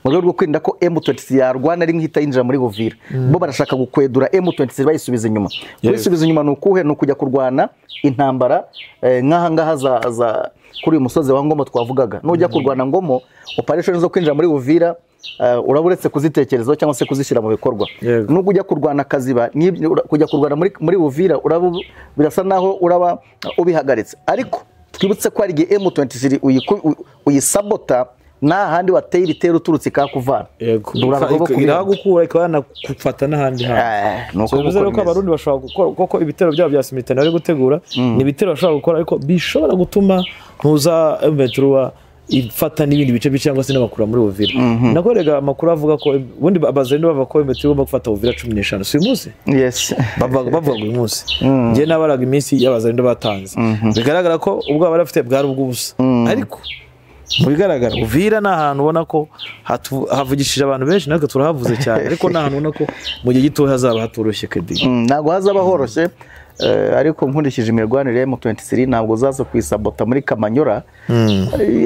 mu rwego rwo kwirinda ko M23 yarwana ari nk'ihita yinjira muri Uvira bo barashaka gukwedura M23 bayisubiza inyuma bayisubiza inyuma no kuhe no kujya kurwana intambara nk'aha ngaha za kuri uyu musozi wa Ngomo twavugaga nujya kurwana Ngomo operation zo kwinjira muri Uvira uraburetse kuzitekerezaho cyangwa se kuzishyira mu bikorwa nubwo ujya kurwana Kaziba kujya kurwana muri Uvira birasa naho uraba ubihagaritse ariko twibutse ko ari M23 uyisabota na handi wateye ibitero uturutse kakuvana iragukura ikabana gufata n'ahandi hantu bivuze ko abarundi bashobora gukora koko ibitero byabo bya simitani bari gutegura ni ibitero bashobora gukora ariko bishobora gutuma ntuza M23 ifata n'ibindi bice cyangwa se n'abakura muri Uvira nakorega amakuru avuga ko ubundi abazendo bava ko M23 igomba gufata Uvira 15 si umunsi yes bavuga uyu munsi ngiye nabaraga iminsi y'abazendo batanze bigaragara ko ubwo barafite bwari ubw'ubusa ariko mu bigaragara Uvira ni ahantu ubona ko havugishije abantu benshi natwe turahavuze cyane ariko ni ahantu ubona ko mu gihe gito hazaba hatoroshye kedi ntabwo hazaba horoshye ariko nkurikije imirwanire ya M23 ntabwo zaza kwisabota muri Kamanyora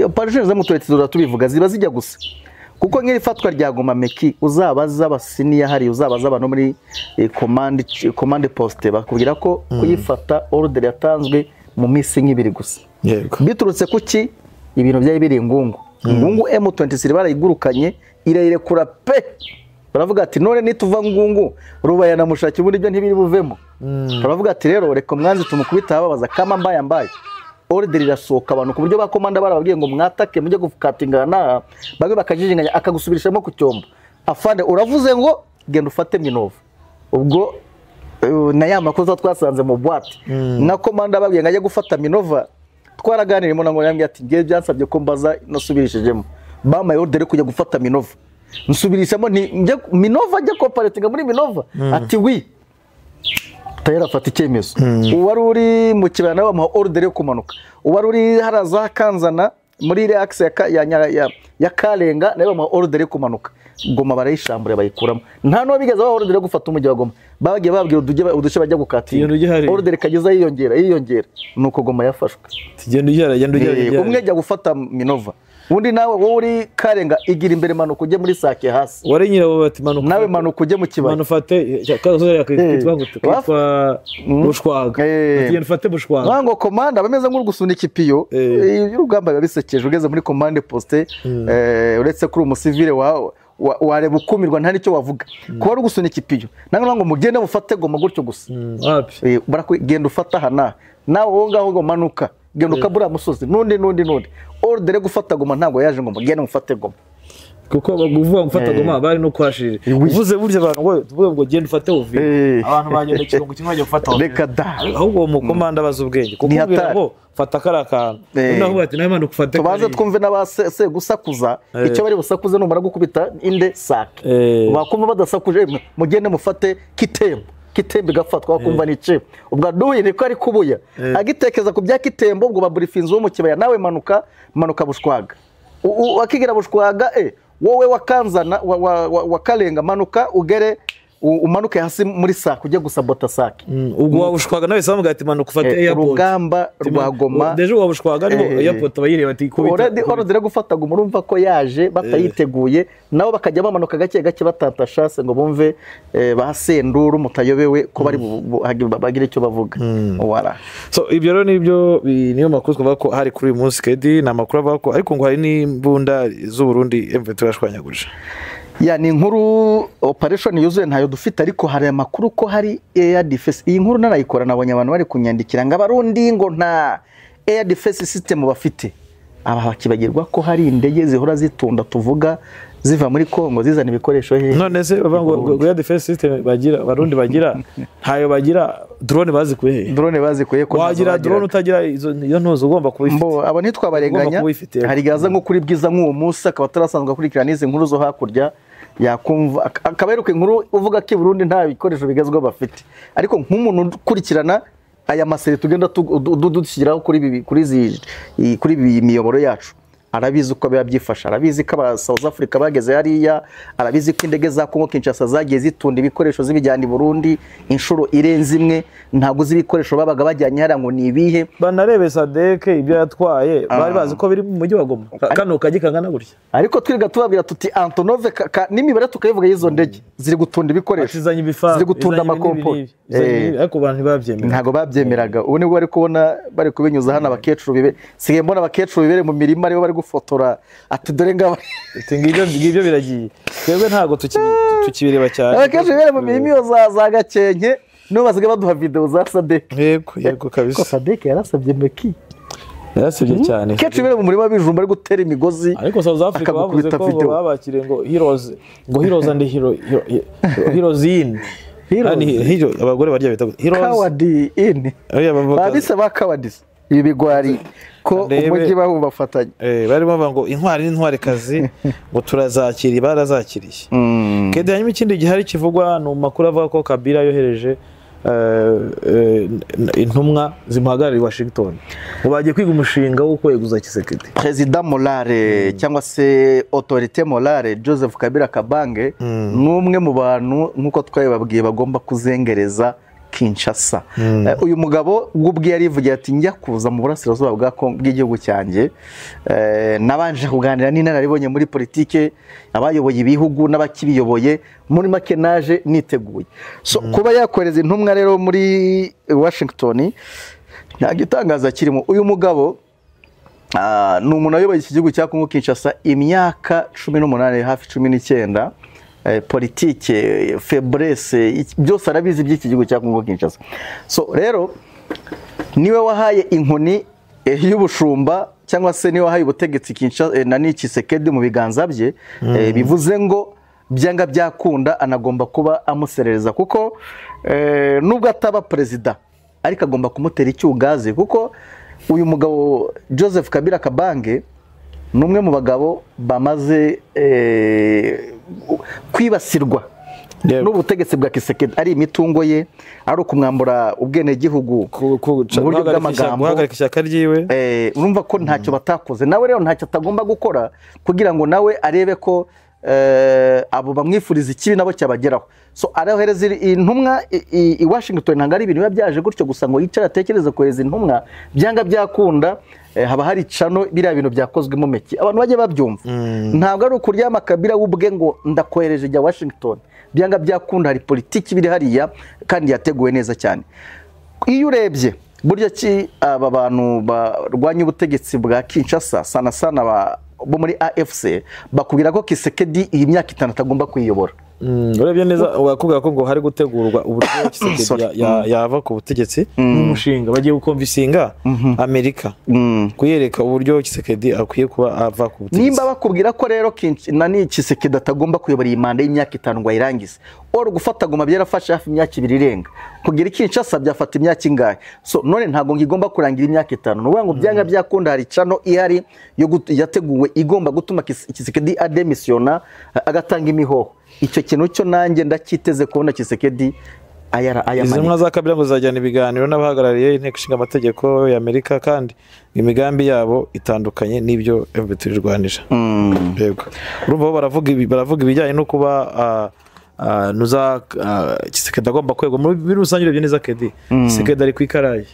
operation za M23 tubivuga ziba zijya gusa kuko nk'iri fatwa rya Goma Meki uzabaza abasiniya hari uzabaza abantu muri command poste bakubwira ko kuyifata order yatanzwe mu minsi nk'ibiri gusa biturutse kuki ibintu byari biri ngungu M23 barayigurukanye irayirekura pe baravuga ati none nituva ngungu rubaya na mushaki ubundi byo ntibiri buvemo baravuga ati rero reka mwanzi tumukubita babaza kama mbaye order irasohoka abantu ku buryo bakomanda barababwiye ngo mwatake mujye gukatingana bagwe bakajijinganya akagusubirishamo ku cyombo afande uravuze ngo genda ufate Minova ubwo na ya makoza twasanze mu boîte na komanda babwiye ngajye gufata Minova twaraganira mu nango yambye ati ngiye byansabye ko mbaza nasubirishijemo bamaye order kujya gufata Minova nsubirishamo nje Minova ajya cooperating muri Minova ati wi tayera fata icyemezo uwari uri mu kibana bamuha order yo kumanuka uwari uri haraza kanzana muri reaxe ya Kalenga nayo bamuha order yo kumanuka Goma barayishambura bayikuramo nta no bigeze ba order yo gufata umujyi wa Goma bagiye babwira uduce bajya gukatinga order kageza yiyongera nuko Goma yafashwe tigenda ugera umwe ajya gufata Minova undi nawe wowe uri Karenga igira imbere manuka ujye muri Sake hasi wari nyirawo bati manuka nawe manuka ujye mu kibaya manufate kazo yakitwa gutwa bushwaga tigenda ufate bushwaga bango komanda bameze nk'uri gusunika ipiyo y'urugamba bisekeje ugeze muri commande poste uretse kuri umusivile wareba ukumirwa nta nicyo wavuga kuba ari gusunika ipiyo nango ngo mugende mufate Goma gutyo gusa barakugenda ufata hana nawe wowe ngaho ngo manuka genda ukabura musozi nundi order gufata Goma ntago yaje ngo mugende mufate Goma kuko baguvuga gufata Goma bari no kwashirira uvuze burya abantu tuvuga ngo genda ufate Uvira abantu bagenda kirungu kimwe bajya gufata reka da ahubwo mu komanda baza ubwenge kuko ubwira ngo fata karakana naho bati nawe manu gufate tubaze twumve n'abase gusakuza icyo bari busakuze numara gukubita inde Sake bakumva badasakuje mugende mufate Kitembe gafatwa kumva nice ubwa duye niko ari kubuya agitekeza ku bya Kitembo ubwo baburifinze wo mu kibaya nawe manuka bushwaga akigira bushwaga wowe wakanzana wa Kalenga manuka ugere umanuke hasi muri Sake ujye gusabota Sake ubwo wabushwaga nawe samu gati manuka ufate airport rugamba rwa Goma deje wabushwaga niho airport bayireba ati already order gufata Goma urumva ko yaje batayiteguye nabo bakajya bamanuka gake batata chance ngo bumve basenduru mutayobewe ko bari bagira icyo bavuga wara so ibyo rero niyo makuru twavuga ko hari kuri uyu munsi kedi na makuru avuga ko ariko ngo hari n'imbunda z'u Burundi M23 yashwanyaguje ni inkuru operation yuzuye ntayo dufite ariko hari amakuru ko hari air defense iyi nkuru narayikora nabonye abantu bari kunyandikira ngo abarundi ngo nta air defense system bafite aba bakibagirwa ko hari indege zihora zitunda tuvuga ziva muri Kongo zizana ibikoresho he none se ngo ya defense system bagira barundi bagira ntayo bagira drone bazikuye he drone bazikuye ko wagira drone utagira iyo ntuzo ugomba kubifite abo ntitwabarenganya hari gaza nko kuri bwiza nk'uwo munsi akaba tarasanzwe kurikirana izi nkuru zo hakurya yakumva akaberuka inkuru uvuga ko i Burundi nta bikoresho bigezweho bafite ariko nk'umuntu ukurikirana aya maseri tugenda dushyiraho kuri imiyoboro yacu arabizi uko biba byifasha arabizi ko aba South Africa bageze hariya arabizi ko indege za Congo Kinshasa zagiye zitunda ibikoresho zibijyana i Burundi inshuro irenze imwe ntabwo z'ibikoresho babaga bajyanye hara ngo ni ibihe banarebe SADC ibyo yatwaye bari bazi ko biri mu mujyi wa Goma kano kagikangana gutya ariko twiga tubabwira tuti Antonov n'imibare tukayivuga y'izo ndege ziri gutunda ibikoresho ziri gutunda amakompo ariko abantu babyemera ntago babyemeraga ubu nibwo bari kubona bari kubinyuza hano abakecuru bibe sigaye mbona abakecuru bibere mu mirima aribo bari gufotora ati dore ngaba ngibyo biragiye twebwe ntago tukibireba cyane abakecuru bibere mu mirima iyo za Gakenke no basigaye baduha video za SADC yego kabisa ko SADC yarasabye Meki yarasabye cyane kecuru bibere mu murima bijumba ari gutera imigozi ariko South Africa bavuze ko babakire ngo heroes and heroes in hero abagore barya bita heroes kawadi in babise bakawadise ibi bigwari ko umujyi bahu bafatanye bari bavuga ngo intwari n'intwarekazi ngo turazakiri barazakiriye kede hanyuma ikindi gihari kivugwa no makuru avuga ko Kabila yohereje intumwa zimuhagarariye i Washington ngo bagiye kwiga umushinga wo kweguza Tshisekedi President Morale cyangwa se autorité morale Joseph Kabila Kabange n'umwe mu bantu nkuko twababwiye bagomba kuzengereza Kinshasa uyu mugabo ubwe yarivugiye ati njya kuza mu burasirazuba bw'igihugu cyanjye nabanje kuganira n'inararibonye muri politike abayoboye ibihugu n'abakibiyoboye muri make naje niteguye so kuba yakoreza intumwa rero muri Washington nta gitangaza kirimo uyu mugabo ni umuntu wayoboye iki gihugu cya Kongo Kinshasa imyaka 18 hafi 19 politike faiblesse byose arabizi by'iki gihugu cya Kongo Kinshasa so rero niwe wahaye inkoni y'ubushumba cyangwa se niwe wahaye ubutegetsi Kinshasa na Tshisekedi mu biganza bye bivuze ngo byanga byakunda anagomba kuba amuserereza kuko nubwo ataba president ariko agomba kumutera icyugaze kuko uyu mugabo Joseph Kabila Kabange numwe mu bagabo bamaze kwibasirwa n'ubutegetsi bwa Tshisekedi ari imitungo ye ari ukumwambura ubwene gihugu mu buryo bw'amagambo guhagarika ishyaka ryiwe urumva ko ntacyo batakoze nawe rero ntacyo atagomba gukora kugira ngo nawe arebe ko abo bamwifuriza ikibi nabo cyabageraho so arahereza intumwa i Washington ntabwo ari ibintu biba byaje gutyo gusa ngo yicara atekereze kohereza intumwa byanga byakunda haba hari cano biriya bintu byakozwemo Meki abantu bajye babyumva ntabwo ari ukuryama Kabila wubwe ngo ndakohereje jya Washington byanga byakunda hari politiki biri hariya kandi yateguwe neza cyane iyo urebye buryo ki aba bantu barwanya ubutegetsi bwa Kinshasa sana bo muri AFC bakubwira ko Tshisekedi iyi myaka 5 atagomba kwiyobora urebye neza wakubwira ko ngo hari gutegurwa uburyo Tshisekedi yava ku butegetsi n'umushinga bagiye gukonvisinga Amerika kuyereka uburyo Tshisekedi akwiye kuba ava ku butegetsi nimba bakubwira ko rero nani Tshisekedi atagomba kuyobora iyi manda y'imyaka 5 ngo ayirangize oro gufata goma byarafasha hafi imyaka 2 irenga kugira Kinshasa byafata imyaka ingahe so none ntago ngigomba kurangira imyaka 5 nuvuga ngo byanga byakunda hari cano ihari yo yateguwe igomba gutuma Tshisekedi ademisiona agatanga imihoho icyo kintu cyo nanjye ndakiteze kubona Tshisekedi izi ntumwa za Kabila ngo zajyana ibiganiro n'abahagarariye inteko ishinga amategeko ya Amerika kandi imigambi yabo itandukanye n'ibyo FPR irwanije yego urumva baravuga ibijyanye no kuba nuza Tshisekedi agomba kwego muri rusange urebye neza Kedi Tshisekedi ari kwikaraye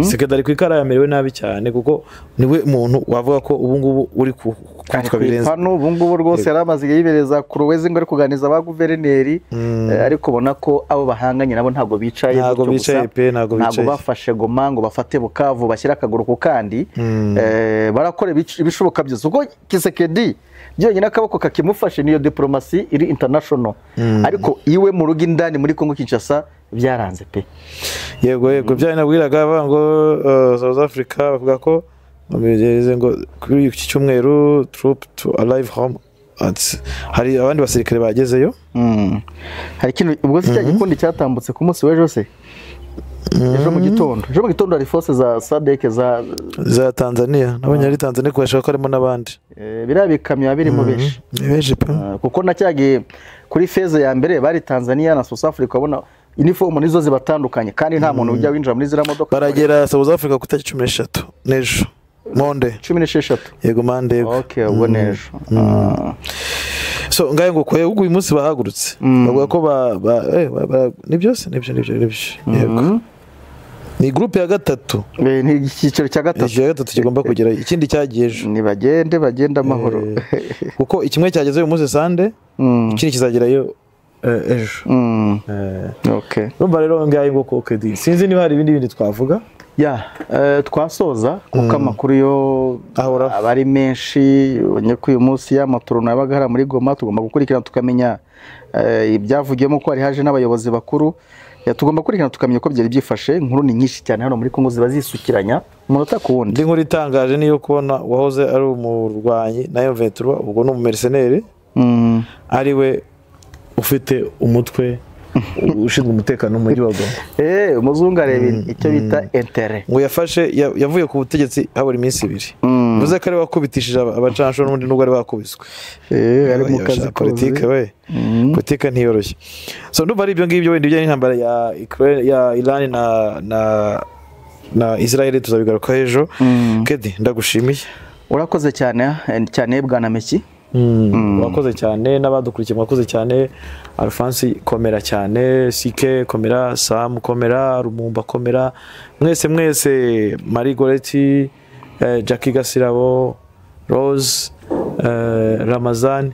Tshisekedi ari kwikaraye amerewe nabi cyane kuko niwe muntu wavuga ko ubu ngubu uri kwitwa birenze hano ubu ngubu rwose yaramaze yibereza ku ruwezi ngo ari kuganiza ba guverineri ariko ubona ko abo bahanganye nabo ntago bicaye ntago bafashe Goma ngo bafate Bukavu bashyira akaguru ku kandi barakora ibishoboka byose uko Tshisekedi byonyine akaboko kakimufashe niyo diplomasi iri international ariko iwe mu rugo indani muri Kongo Kinshasa byaranze pe yego byari nabwiraga ngo South Africa bavuga ko bameze ngo kuri iki cyumweru troop to arrive home hari abandi basirikare bagezeyo. Hari ikintu ubwo se cya gikundi cyatambutse ku munsi w'ejo se ejo mu gitondo hari force za SADC za Tanzania nabonye ari Tanzania kubashaka ko harimo n'abandi biriya bikamyo birimo benshi kuko nacyagiye kuri phase ya mbere bari Tanzania na South Africa ubona uniform nizo zibatandukanye kandi nta muntu ujya winjira muri zira modoka. Baragera South Africa ku tariki 13 nejo Monde 16 yego mande. Okay ubwo nejo. So ngaye ngo koye uyu munsi bahagurutse bavuga ko ni byose yego ni groupe ya gatatu ni igiciro cya gatatu kigomba kugera ikindi cyagiyeje ni bagenda amahoro kuko ikimwe cyageze uyu munsi Sande ikindi kizagerayo ejo. Okay urumva rero ngaye ngo ko kedi sinzi niba hari ibindi twavuga twasoza kuko amakuru yo abari menshi nyako uyu munsi y'amaturo nabaga hari muri Goma tugomba gukurikirana tukamenya ibyavugiyemo ko hari haje n'abayobozi bakuru tugomba kurikirana tukamenya ko byari byifashe. Inkuru ni nyinshi cyane hano muri Kongo ziba zisukiranya umunota ku wundi. Inkuru itangaje niyo kubona wahoze ari umurwanyi nayo Ventura ubwo no mu mercenaire ariwe ufite umutwe ushinzwe umutekano mu mujyi wa Goma. Umuzungu areba icyo bita intérêt ngo yafashe yavuye ku butegetsi habura iminsi 2 muze kare wakubitishije abacansho n'undi nubwo ari bakubiswe ari mu kazi politike politike ntiyoroshye. So ndumva ari ibyo ngibyo wenda bijyanye n'intambara ya Iran na Israel tuzabigaruka ejo. Kedi ndagushimiye. Urakoze cyane bwana Meki. Wakoze cyane n'abadukurikiye mwakoze cyane. Alphonse komera cyane, Sike komera, Sam komera, Rumumba komera, mwese Marie Goreti, Jackie Gasirabo, Rose, Ramazan,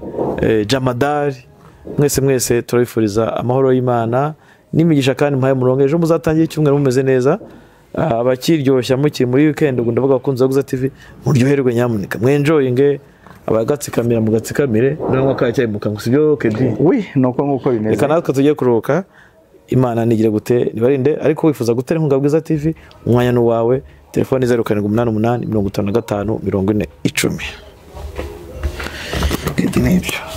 Jamadari, mwese turabifuriza amahoro y'Imana n'imigisha kandi mpaye murongo ejo muzatangiye icyumweru mumeze neza. Abakiryoshya mukiri muri weekend ubwo ndavuga bakunze Guza TV muryoherwe nyamuneka mwenjoyinge abagatsikamira mu gatsikamire n'amwe akacyaye mu kangu sibyo Kedi. Nuko nguko bimeze. Reka natwe tugiye kuruhuka Imana nigire gute nibarinde ariko wifuza gutera inkunga Bwiza TV umwanya n'uwawe telefone 0788 55 40 10. Kedi nibyo.